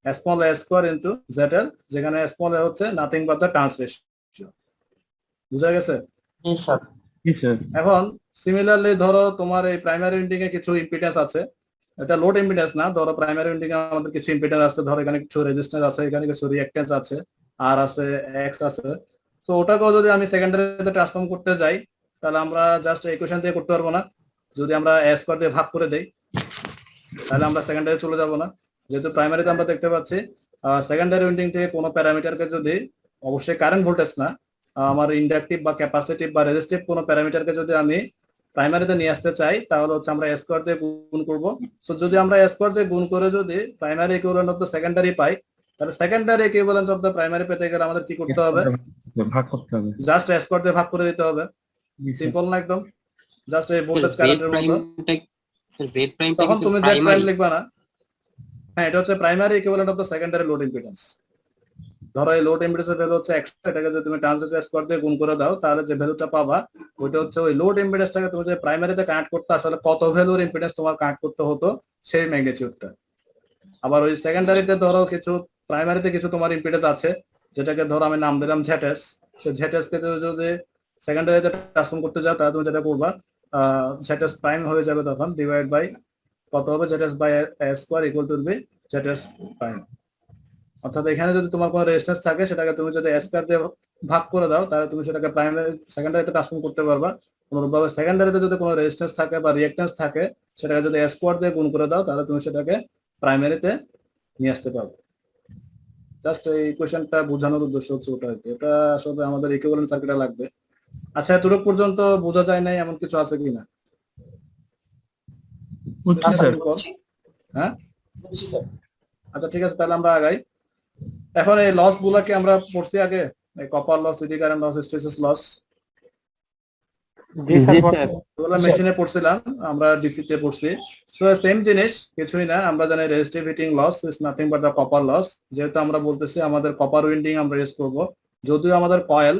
small a square into ZL, যেখানে স্মল a হচ্ছে nothing but the trans ratio. বুঝা গেছে? জি স্যার। জি স্যার। এখন সিমিলারলি ধরো তোমার এই primary winding এ কিছু impedance আছে, এটা লোড ইম্পিডেন্স না, ধরো প্রাইমারি উইন্ডিং এ আমাদের কিছু ইম্পিডেন্স আছে, ধরো এখানে কিছু রেজিস্ট্যান্স আছে, এখানে কিছু রিঅ্যাকট্যান্স আছে, আর আছে এক্স আছে। তো ওটাকেও যদি আমি সেকেন্ডারিতে ট্রান্সফর্ম করতে যাই, তাহলে আমরা জাস্ট ইকুয়েশন দিয়ে করতে পারবো না। যদি আমরা এ স্কয়ার দিয়ে ভাগ করে দেই, তাহলে আমরা সেকেন্ডারি চলে যাব না। যেহেতু প্রাইমারিতে আমরা দেখতে পাচ্ছি সেকেন্ডারি উইন্ডিং থেকে কোনো প্যারামিটারকে যদি, অবশ্যই কারেন্ট ভোল্টেজ না, আমার ইন্ডাকটিভ বা ক্যাপাসিটিভ বা রেজিস্টিভ কোনো প্যারামিটারকে যদি আমি প্রাইমারিতে নিয়ে আসতে চাই, তাহলে হচ্ছে আমরা স্কয়ার দিয়ে গুণ করব। সো যদি আমরা স্কয়ার দিয়ে গুণ করে যদি primary equivalent of the secondary পাই, তাহলে secondary equivalent of the primary পেতে গেলে আমাদের কি করতে হবে? ভাগ করতে হবে। জাস্ট স্কয়ার দিয়ে ভাগ করে দিতে হবে। সিম্পল না একদম? জাস্ট এই ভোল্টেজ কারেন্টের মতো। জেড প্রাইম তখন তুমি জেড প্রাইম লিখবা না, হ্যাঁ এটা হচ্ছে primary equivalent of the secondary load impedance. ধরো এই লোড ইম্পিডেন্সের ভ্যালু হচ্ছে 100, এটাকে যদি তুমি ট্রান্স রেশিও স্কয়ার দিয়ে গুণ করে দাও, তাহলে যে ভ্যালুটা পাবা ওইটা হচ্ছে ওই লোড ইম্পিডেন্সটাকে তুমি যে প্রাইমারিতে কানেক্ট করতে আসলে কত ভ্যালুর ইম্পিডেন্স তোমার কানেক্ট করতে হতো সেই ম্যাগনিটিউডটা। আবার ওই সেকেন্ডারিতে ধরো কিছু প্রাইমারিতে কিছু তোমার ইম্পিডেন্স আছে, যেটাকে ধরো আমি নাম দিলাম ZS, সেই ZS কে যদি সেকেন্ডারিতে ট্রান্সফর্ম করতে যাও, তাহলে তুমি যেটা করবা ZS প্রাইম হয়ে যাবে, তখন ডিভাইড বাই কত হবে, ZS by a square equal to B ZS prime. অর্থাৎ এখানে যদি তোমার কোনো রেজিস্ট্যান্স থাকে, সেটাকে তুমি যদি স্কয়ার দিয়ে ভাগ করে দাও, তাহলে তুমি সেটাকে প্রাইমারি সেকেন্ডারিতে ট্রান্সফর্ম করতে পারবা। অনুরূপভাবে সেকেন্ডারিতে যদি কোনো রেজিস্ট্যান্স থাকে বা রিঅ্যাকট্যান্স থাকে, সেটাকে যদি স্কয়ার দিয়ে গুণ করে দাও, তাহলে তুমি সেটাকে প্রাইমারিতে নিয়ে আসতে পারবে। জাস্ট এই ইকুয়েশনটা বোঝানোর উদ্দেশ্য হচ্ছে ওটা, এটা আসলে আমাদের ইকুইভ্যালেন্ট সার্কিটে লাগবে। আচ্ছা, এতটুকু পর্যন্ত বোঝা যায় নাই এমন কিছু আছে কিনা? বুঝছি স্যার। হ্যাঁ, বুঝছি স্যার। আচ্ছা ঠিক আছে, তাহলে আমরা আগাই। এখন এই লস গুলাকে আমরা পড়ছি আগে, এই copper loss, eddy current loss, hysteresis loss, জি স্যার। ওগুলো মেশিনে পড়ছিলাম, আমরা ডিসি তে পড়ছি। সো সেম জিনিস, কিছুই না, আমরা জানি resistive heating loss is nothing but the copper loss. যেহেতু আমরা বলতেছি আমাদের কপার উইন্ডিং আমরা ইউজ করব, যদিও আমাদের কয়েল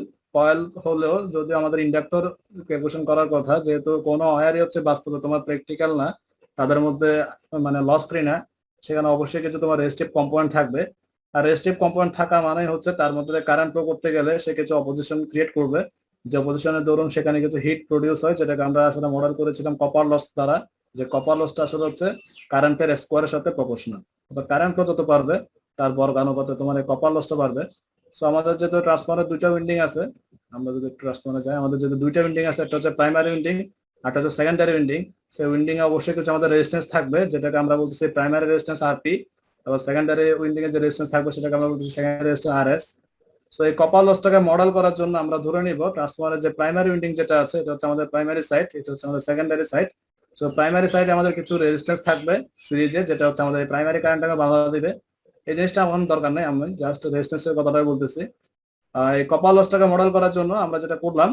হলেও, যদি আমাদের ইন্ডাক্টর ক্যালকুলেশন করার কথা, যেহেতু কোনো ওয়্যারই হচ্ছে বাস্তবে তোমার প্র্যাকটিক্যাল না, তাদের মধ্যে মানে লস ফ্রি না, সেখানে অবশ্যই কিছু তোমার রেজিস্টিভ কম্পোনেন্ট থাকবে। আর রেজিস্টিভ কম্পোনেন্ট থাকা মানে হচ্ছে তার মধ্যে কারেন্ট প্রয়োগ করতে গেলে সে কিছু অপোজিশন ক্রিয়েট করবে, যে অপোজিশনের দরুন সেখানে কিছু হিট প্রডিউস হয়, যেটাকে আমরা আসলে মডেল করেছিলাম কপার লস দ্বারা, যে কপার লসটা আসলে হচ্ছে কারেন্টের স্কোয়ারের সাথে প্রপোর্শনাল। কারেন্ট যত পারবে তার বর্গানুপাতে তোমার এই কপার লসটা বাড়বে। সো আমাদের যেহেতু ট্রান্সফরমারের দুইটা উইন্ডিং আছে, আমরা যদি ট্রান্সফরমারে যাই, আমাদের যেহেতু দুইটা উইন্ডিং আছে, একটা হচ্ছে প্রাইমারি উইন্ডিং আর একটা হচ্ছে সেকেন্ডারি উইন্ডিং। সেই উইন্ডিং এ অবশ্যই কিছু আমাদের রেজিস্ট্যান্স থাকবে, যেটাকে আমরা বলতেছি প্রাইমারি রেজিস্ট্যান্স আরপি, আবার সেকেন্ডারি উইন্ডিং এর যে রেজিস্ট্যান্স থাকবে সেটাকে আমরা বলতেছি সেকেন্ডারি রেজিস্ট্যান্স আরএস। সো এই কপার লসটাকে মডেল করার জন্য আমরা ধরে নিব ট্রান্সফরমারের যে প্রাইমারি উইন্ডিং যেটা আছে, এটা হচ্ছে আমাদের প্রাইমারি সাইড, এটা হচ্ছে আমাদের সেকেন্ডারি সাইড। সো প্রাইমারি সাইডে আমাদের কিছু রেজিস্ট্যান্স থাকবে সিরিজে, যেটা হচ্ছে আমাদের প্রাইমারি কারেন্টটাকে বাধা দিবে। এই জিনিসটা আমার দরকার নেই, আমি জাস্ট রেজিস্ট্যান্সের কথাটাই বলতেছি। এই কপার লসটাকে মডেল করার জন্য আমরা যেটা করলাম,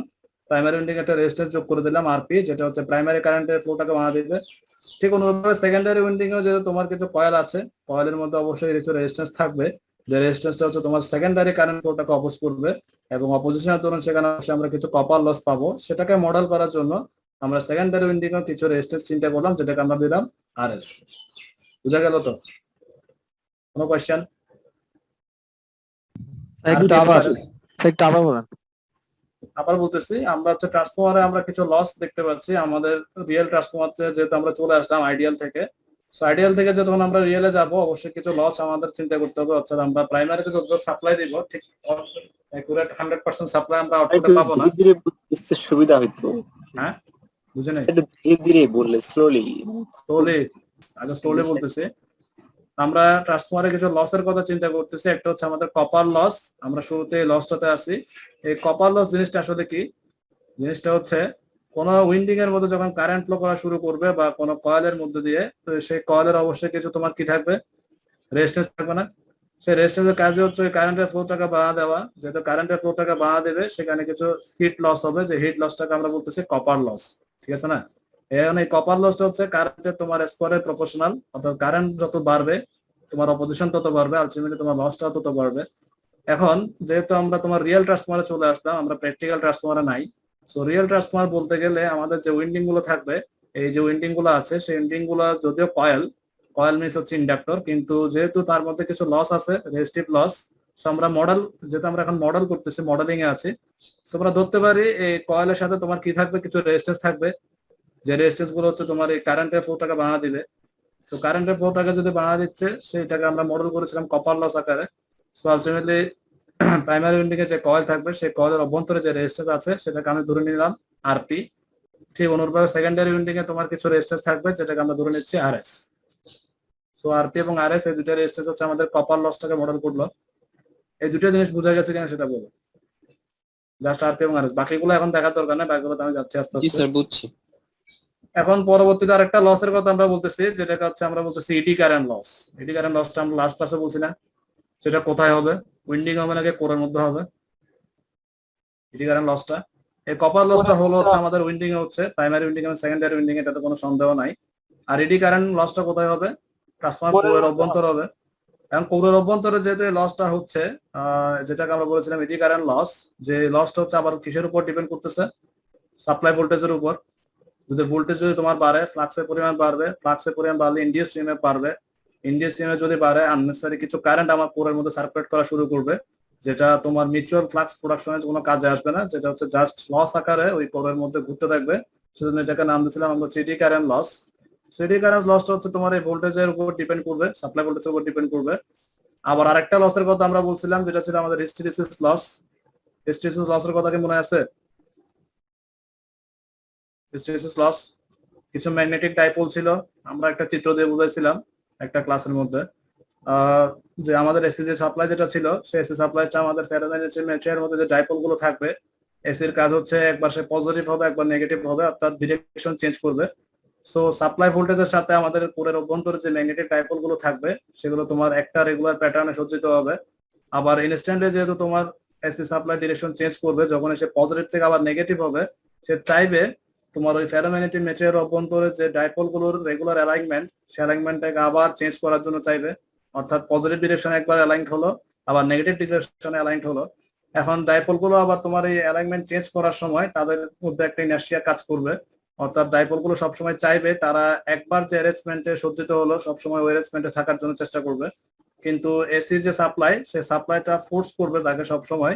প্রাইমারি উইন্ডিং একটা রেজিস্ট্যান্স যোগ করে দিলাম আরপি, যেটা হচ্ছে প্রাইমারি কারেন্টের ফ্লোটাকে বাধা দিবে। ঠিক অনুরূপভাবে সেকেন্ডারি উইন্ডিং এও যেহেতু তোমার কিছু কয়েল আছে, কয়েলের মধ্যে অবশ্যই কিছু রেজিস্ট্যান্স থাকবে, যে রেজিস্ট্যান্সটা হচ্ছে তোমার সেকেন্ডারি কারেন্ট ফ্লোটাকে অপোজ করবে, এবং অপোজিশনের দরুন সেখানে আমরা কিছু কপার লস পাবো। সেটাকে মডেল করার জন্য আমরা সেকেন্ডারি উইন্ডিং এর কিছু রেজিস্ট্যান্স চিন্তা করলাম, যেটাকে আমরা দিলাম আরএস। বুঝা গেল তো? কোনো কোয়েশ্চেন? আবার বলেন। আবার বলতেছি, আমরা হচ্ছে ট্রান্সফরমারে আমরা কিছু লস দেখতে পাচ্ছি আমাদের রিয়েল ট্রান্সফরমার, যেহেতু আমরা চলে আসলাম আইডিয়াল থেকে। সো আইডিয়াল থেকে যখন আমরা রিয়েলে যাব অবশ্যই কিছু লস আমাদের চিন্তা করতে হবে, অর্থাৎ আমরা প্রাইমারিতে যত সাপ্লাই দিব ঠিক অ্যাকুরেট 100% সাপ্লাই আমরা আউটপুটে একটু পাবো না। ধীরে ধীরে বুঝতে সুবিধা হইতো, হ্যাঁ বুঝে নাই, একটু ধীরে ধীরে বললে, স্লোলি। স্লোলি, আগে স্লোলি বলতেছি। আমরা ট্রান্সফরমারে কিছু লসের কথা চিন্তা করতেছি। একটা হচ্ছে আমাদের কপার লস, আমরা শুরুতে এই লসটাতে আসি। এই কপার লস জিনিসটা আসলে কি? জিনিসটা হচ্ছে কোন উইন্ডিং এর মধ্যে যখন কারেন্ট ফ্লো করা শুরু করবে বা কোন কয়েলের মধ্যে দিয়ে, তো সেই কয়েলের অবশ্যই কিছু তোমার কি থাকবে, রেজিস্ট্যান্স থাকবে না? সেই রেজিস্ট্যান্সের কাজ হচ্ছে কারেন্টের ফ্লোটাকে বাড়া দেওয়া। যেহেতু কারেন্টের ফ্লোটাকে বাড়া দেবে সেখানে কিছু হিট লস হবে, যে হিট লসটাকে আমরা বলতেছি কপার লস। ঠিক আছে না? এখন এই কপার লসটা হচ্ছে কারেন্টের তোমার স্কোয়ারের প্রপোর্শনাল, অর্থাৎ কারেন্ট যত বাড়বে তোমার অপোজিশন তত বাড়বে, আলটিমেটলি তোমার লসটাও তত বাড়বে। এখন যেহেতু আমরা তোমার রিয়েল ট্রান্সফরমারে চলে আসলাম, আমরা প্র্যাকটিক্যাল ট্রান্সফরমারে নাই। সো রিয়েল ট্রান্সফরমার বলতে গেলে আমাদের যে উইন্ডিং গুলো থাকবে, এই যে উইন্ডিং গুলো আছে সেই উইন্ডিং গুলো যদিও কয়েল, কয়েল মিনস হচ্ছে ইন্ডাক্টর, কিন্তু যেহেতু তার মধ্যে কিছু লস আছে, রেজিস্টিভ লস। সো আমরা মডেল, যেহেতু আমরা এখন মডেল করতেছি, মডেলিং এ আছি, সো আমরা ধরতে পারি এই কয়েলের সাথে তোমার কি থাকবে, কিছু রেজিস্ট্যান্স থাকবে, যে রেজিস্ট্যান্স গুলো হচ্ছে তোমার এই কারেন্টের ফ্লোটাকে বাড়া দিবে। সো কারেন্টের ফ্লোটাকে যদি বাড়া দিচ্ছে সেইটাকে আমরা মডেল করেছিলাম কপার লস আকারে। সো আলটিমেটলি প্রাইমারি উইন্ডিং এ যে কয়েল থাকবে সেই কয়েলের অভ্যন্তরে যে রেজিস্ট্যান্স আছে সেটাকে আমি ধরে নিলাম আরপি। ঠিক অনুরূপভাবে সেকেন্ডারি উইন্ডিং এ তোমার কিছু রেজিস্ট্যান্স থাকবে যেটাকে আমরা ধরে নিচ্ছি আরএস। সো আরপি এবং আরএস এই দুটো রেজিস্ট্যান্স হচ্ছে আমাদের কপার লসটাকে মডেল করলো। এই দুটো জিনিস বোঝা গেছে কিনা সেটা বলো, জাস্ট আরপি এবং আরএস, বাকিগুলো এখন দেখার দরকার নেই, বাকিগুলো আমি যাচ্ছি আস্তে জি আস্তে। স্যার বুঝছি। এখন পরবর্তীতে আরেকটা লসের কথা আমরা বলতেছি, যেটাকে হচ্ছে আমরা বলতেছি eddy current loss. Eddy current লসটা আমরা লাস্ট ক্লাসে বলছি না, সেটা কোথায় হবে, উইন্ডিং হবে নাকি কোরের মধ্যে হবে? ইডি কারেন্ট লসটা, এই কপার লসটা হলো হচ্ছে আমাদের উইন্ডিং এ হচ্ছে, প্রাইমারি উইন্ডিং এবং সেকেন্ডারি উইন্ডিং, এটাতে কোনো সন্দেহ নাই। আর ইডি কারেন্ট লসটা কোথায় হবে? ট্রান্সফরমার কোরের অভ্যন্তর হবে। এখন কোরের অভ্যন্তরে যেহেতু লসটা হচ্ছে, যেটাকে আমরা বলেছিলাম ইডি কারেন্ট লস, যে লসটা হচ্ছে আবার কিসের উপর ডিপেন্ড করতেছে? সাপ্লাই ভোল্টেজের উপর। যদি ভোল্টেজ যদি তোমার বাড়ে, ফ্লাক্সের পরিমাণ বাড়বে, ফ্লাক্সের পরিমাণ বাড়লে ইন্ডিউস ইএমএফ বাড়বে, ইন্ডিউস ইএমএফ যদি বাড়ে আননেসেসারি কিছু কারেন্ট আমার কোরের মধ্যে সার্কুলেট করা শুরু করবে, যেটা তোমার মিউচুয়াল ফ্লাক্স প্রোডাকশনের কোনো কাজে আসবে না, যেটা হচ্ছে জাস্ট লস আকারে ওই কোরের মধ্যে ঘুরতে থাকবে। সেজন্য এটাকে নাম দিয়েছিলাম আমরা সিডি কারেন্ট লস। সিডি কারেন্ট লসটা হচ্ছে তোমার এই ভোল্টেজের উপর ডিপেন্ড করবে, সাপ্লাই ভোল্টেজের উপর ডিপেন্ড করবে। আবার আরেকটা লসের কথা আমরা বলছিলাম, যেটা ছিল আমাদের হিস্টেরিসিস লস। হিস্টেরিসিস লসের কথা কি মনে আছে? হিস্টেরিসিস লস কিছু ম্যাগনেটিক ডাইপোল ছিল, আমরা একটা চিত্র দিয়ে বুঝাইছিলাম একটা ক্লাসের মধ্যে। যে আমাদের এসি যে সাপ্লাই যেটা ছিল, সেই এসি সাপ্লাইটা আমাদের ফেরোম্যাগনেটিক ম্যাটেরিয়ালের মধ্যে যে ডাইপোল গুলো থাকবে, এসির কাজ হচ্ছে একবার সে পজিটিভ হবে একবার নেগেটিভ হবে, অর্থাৎ ডিরেকশন চেঞ্জ করবে। সো সাপ্লাই ভোল্টেজের সাথে আমাদের কোরের অভ্যন্তরে যে ম্যাগনেটিক ডাইপোল গুলো থাকবে সেগুলো তোমার একটা রেগুলার প্যাটার্নে সজ্জিত হবে। আবার ইনস্ট্যান্টলি যেহেতু তোমার এসি সাপ্লাই ডিরেকশন চেঞ্জ করবে, যখন সে পজিটিভ থেকে আবার নেগেটিভ হবে, সে চাইবে তোমার ওই ফেরোম্যাগনেটিক ম্যাটেরিয়াল অভ্যন্তরে যে ডাইপোল গুলোর রেগুলার অ্যালাইনমেন্ট, সে অ্যালাইনমেন্টটাকে আবার চেঞ্জ করার জন্য চাইবে। অর্থাৎ পজিটিভ ডিরেকশনে একবার অ্যালাইনড হলো, আবার নেগেটিভ ডিরেকশনে অ্যালাইনড হলো। এখন ডাইপোল গুলো আবার তোমার এই অ্যালাইনমেন্ট চেঞ্জ করার সময় তাদের মধ্যে একটা ইনার্শিয়া কাজ করবে, অর্থাৎ ডাইপোল গুলো সবসময় চাইবে তারা একবার যে অ্যারেঞ্জমেন্টে সজ্জিত হলো সবসময় ওই অ্যারেঞ্জমেন্টে থাকার জন্য চেষ্টা করবে। কিন্তু এসির যে সাপ্লাই, সে সাপ্লাইটা ফোর্স করবে তাকে সবসময়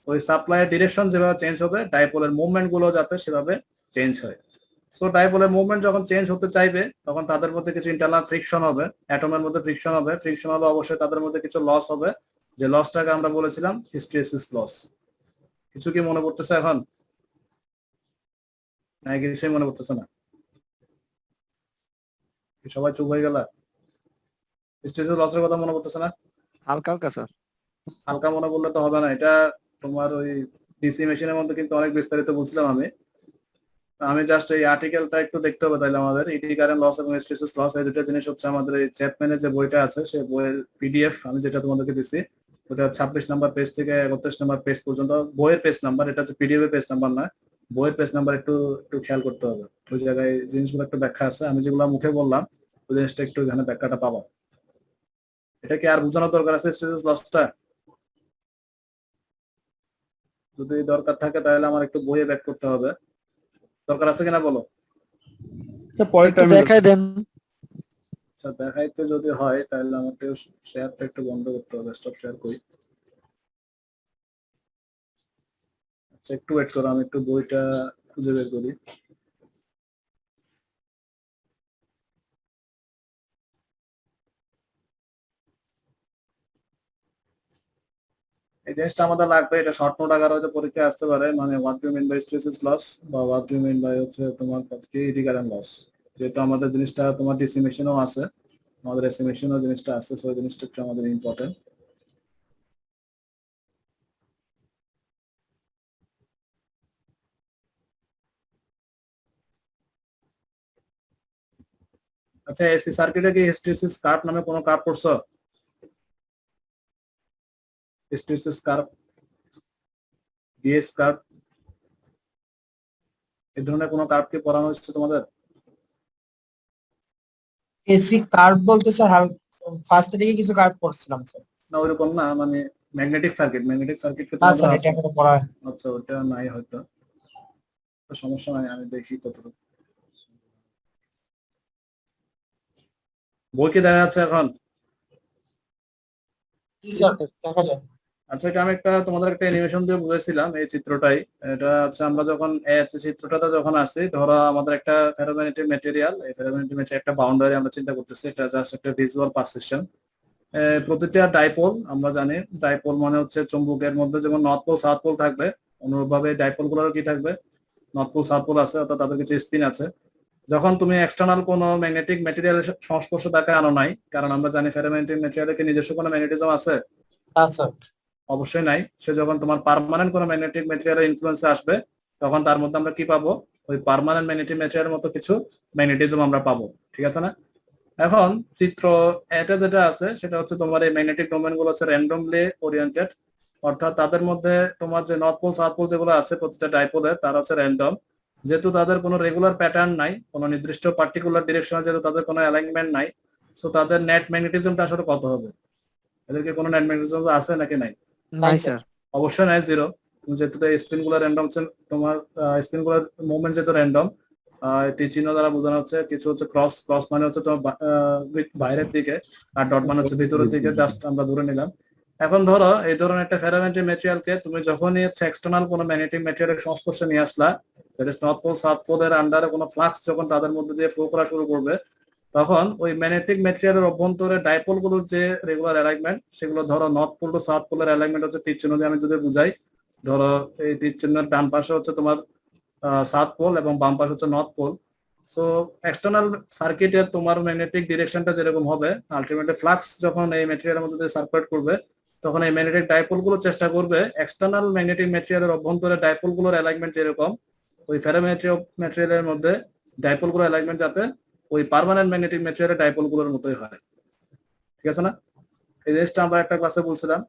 ওই সাপ্লাইয়ের ডিরেকশন যেভাবে চেঞ্জ হবে ডাইপোলের মুভমেন্ট গুলো যাতে সেভাবে চেঞ্জ হয়। সো ডাইপোলের মুভমেন্ট যখন চেঞ্জ হতে চাইবে তখন তাদের মধ্যে কিছু ইন্টারনাল ফ্রিকশন হবে, অ্যাটমের মধ্যে ফ্রিকশন হবে, ফ্রিকশন হলে অবশ্যই তাদের মধ্যে কিছু লস হবে, যে লসটাকে আমরা বলেছিলাম হিস্টেরিসিস লস। কিছু কি মনে পড়তেছে এখন? না কিছুই মনে পড়তেছে না? সবাই চুপ হয়ে গেল? হিস্টেরিসিস লসের কথা মনে পড়তেছে না? হালকা হালকা স্যার। হালকা মনে করলে তো হবে না, এটা তোমার ওই ডিসি মেশিনের মধ্যে কিন্তু অনেক বিস্তারিত বলছিলাম আমি। আমি জাস্ট এই আর্টিকেলটা একটু দেখতে হবে তাইলে আমাদের ইডি কারেন্ট লস এবং হিস্টেরিসিস লস এই দুটো জিনিস হচ্ছে আমাদের এই চ্যাপম্যানের যে বইটা আছে সেই বইয়ের পিডিএফ আমি যেটা তোমাদেরকে দিচ্ছি, ওটা 26 নাম্বার পেজ থেকে 31 নাম্বার পেজ পর্যন্ত বইয়ের পেজ নাম্বার, এটা হচ্ছে পিডিএফ এর পেজ নাম্বার না, বইয়ের পেজ নাম্বার একটু একটু খেয়াল করতে হবে। ওই জায়গায় জিনিসগুলো একটু ব্যাখ্যা আছে, আমি যেগুলো মুখে বললাম ওই জিনিসটা একটু এখানে ব্যাখ্যাটা পাবো। এটা কি আর বোঝানোর দরকার আছে হিস্টেরিসিস লসটা? যদি দরকার থাকে তাহলে আমার একটু বইয়ে ব্যাক করতে হবে, দরকার আছে কিনা বলো? একটু দেখাই দেন। আচ্ছা দেখাইতে যদি হয় তাহলে আমাকে শেয়ারটা একটু বন্ধ করতে হবে, স্টপ শেয়ার করি। আচ্ছা একটু ওয়েট করো, আমি একটু বইটা খুঁজে বের করি। এই জিনিসটা আমাদের লাগবে, এটা শর্ট নোট আকারে হয়তো পরীক্ষায় আসতে পারে, মানে what you mean by hysteresis loss বা হোয়াট ইউ মিন বাই হচ্ছে তোমার রিকারেন্ট লস। যেহেতু আমাদের জিনিসটা তোমার ডিসিমেশনও আছে, আমাদের এস্টিমেশনও জিনিসটা আছে, সেই জিনিসটা একটু আমাদের ইম্পর্টেন্ট। আচ্ছা, এসি সার্কিটে কি হিস্টেরিসিস কার্ভ নামে কোনো কার্ভ পড়ছো? হিস্টেরিসিস কার্ভ, বিএস কার্ভ, এই ধরনের কোনো কার্ভ কি পড়ানো হচ্ছে তোমাদের? এসি কার্ভ বলতে স্যার ফার্স্টের দিকে কিছু কার্ভ পড়ছিলাম স্যার। না ওইরকম না, মানে ম্যাগনেটিক সার্কিট, ম্যাগনেটিক সার্কিট কে না স্যার, তোমাদের এটা এখনো পড়া হয়নি। আচ্ছা ওটা নাই হয়তো, তো সমস্যা নাই, আমি দেখি কতটুকু। বই কি দেখা যাচ্ছে এখন? জি স্যার, দেখা যায়। আচ্ছা, এটা আমি তোমাদের একটা অ্যানিমেশন দিয়ে বুঝেছিলাম এই চিত্রটাই। এটা হচ্ছে আমরা যখন চিত্রটাতে যখন আসি, ধরো আমাদের একটা ফেরোম্যাগনেটিক ম্যাটেরিয়াল, এই ফেরোম্যাগনেটিক ম্যাটেরিয়াল একটা বাউন্ডারি আমরা চিন্তা করতেছি, এটা জাস্ট একটা ভিজুয়াল পারসেপশন। প্রতিটা ডাইপোল আমরা জানি, ডাইপোল মানে হচ্ছে চুম্বকের মধ্যে যেমন নর্থ পোল সাউথ পোল থাকবে, অনুরূপভাবে ডাইপোল গুলোর কি থাকবে, নর্থ পোল সাউথ পোল আছে, অর্থাৎ তাদের কিছু স্পিন আছে। যখন তুমি এক্সটার্নাল কোনো ম্যাগনেটিক ম্যাটেরিয়ালের সংস্পর্শে তাকে আনো নাই, কারণ আমরা জানি ফেরোম্যাগনেটিক ম্যাটেরিয়ালের কি নিজস্ব কোনো ম্যাগনেটিজম আছে? না স্যার। অবশ্যই নাই। সে যখন তোমার পার্মানেন্ট কোনো ম্যাগনেটিক ম্যাটেরিয়ালের ইনফ্লুয়েন্সে আসবে, তখন তার মধ্যে আমরা কি পাবো? ওই পার্মানেন্ট ম্যাগনেটিক ম্যাটেরিয়ালের মতো কিছু ম্যাগনেটিজম আমরা পাবো, ঠিক আছে না? এখন চিত্র এটা যেটা আছে সেটা হচ্ছে তোমার এই ম্যাগনেটিক ডোমেন গুলো হচ্ছে র্যান্ডমলি ওরিয়েন্টেড, অর্থাৎ তাদের মধ্যে তোমার যে নর্থ পোল সাউথ পোল যেগুলো আছে প্রতিটা ডাইপোলের, তারা হচ্ছে র্যান্ডম। যেহেতু তাদের কোনো রেগুলার প্যাটার্ন নাই, কোনো নির্দিষ্ট পার্টিকুলার ডিরেকশনে যেহেতু তাদের কোনো অ্যালাইনমেন্ট নাই, সো তাদের নেট ম্যাগনেটিজমটা আসলে কত হবে? এদেরকে কোনো নেট ম্যাগনেটিজম আছে নাকি নাই? নাই স্যার। অবশ্যই নাই, জিরো। যেহেতু স্পিন গুলো র্যান্ডম, তোমার স্পিন গুলোর মুভমেন্ট যেহেতু র্যান্ডম, তীর চিহ্ন দ্বারা বোঝানো হচ্ছে কিছু হচ্ছে ক্রস, ক্রস মানে হচ্ছে তোমার বাইরের দিকে, আর ডট মানে হচ্ছে ভিতরের দিকে, জাস্ট আমরা ধরে নিলাম। এখন ধরো এই ধরনের একটা ফেরোম্যাগনেটিক ম্যাটেরিয়ালকে তুমি যখনই হচ্ছে এক্সটার্নাল কোনো ম্যাগনেটিক ম্যাটেরিয়ালের সংস্পর্শে নিয়ে আসলা, that is north pole south পোলের আন্ডারে কোনো ফ্লাক্স যখন তাদের মধ্যে দিয়ে ফ্লো করা শুরু করবে, তখন ওই ম্যাগনেটিক ম্যাটেরিয়ালের অভ্যন্তরে ডাইপোল গুলোর যে রেগুলার অ্যালাইনমেন্ট, সেগুলো ধরো নর্থ পোল টু সাউথ পোলের অ্যালাইনমেন্ট হচ্ছে তীর চিহ্ন দিয়ে আমি যদি বুঝাই, ধরো এই তীর চিহ্নের ডান পাশে হচ্ছে তোমার সাউথ পোল এবং বাম পাশে হচ্ছে নর্থ পোল। সো এক্সটার্নাল সার্কিটের তোমার ম্যাগনেটিক ডিরেকশনটা যেরকম হবে, আলটিমেটলি ফ্লাক্স যখন এই ম্যাটেরিয়ালের মধ্যে দিয়ে সার্কুলেট করবে, তখন এই ম্যাগনেটিক ডাইপোল গুলো চেষ্টা করবে এক্সটার্নাল ম্যাগনেটিক ম্যাটেরিয়ালের অভ্যন্তরে ডাইপোল গুলোর অ্যালাইনমেন্ট যেরকম, ওই ফেরোম্যাগনেটিক ম্যাটেরিয়ালের মধ্যে ডাইপোল গুলোর অ্যালাইনমেন্ট যাতে ওই পার্মানেন্ট ম্যাগনেটিক ম্যাটেরিয়ালের ডাইপোল গুলোর মতোই হয়, ঠিক আছে না? এই জিনিসটা আমরা একটা ক্লাসে বলছিলাম।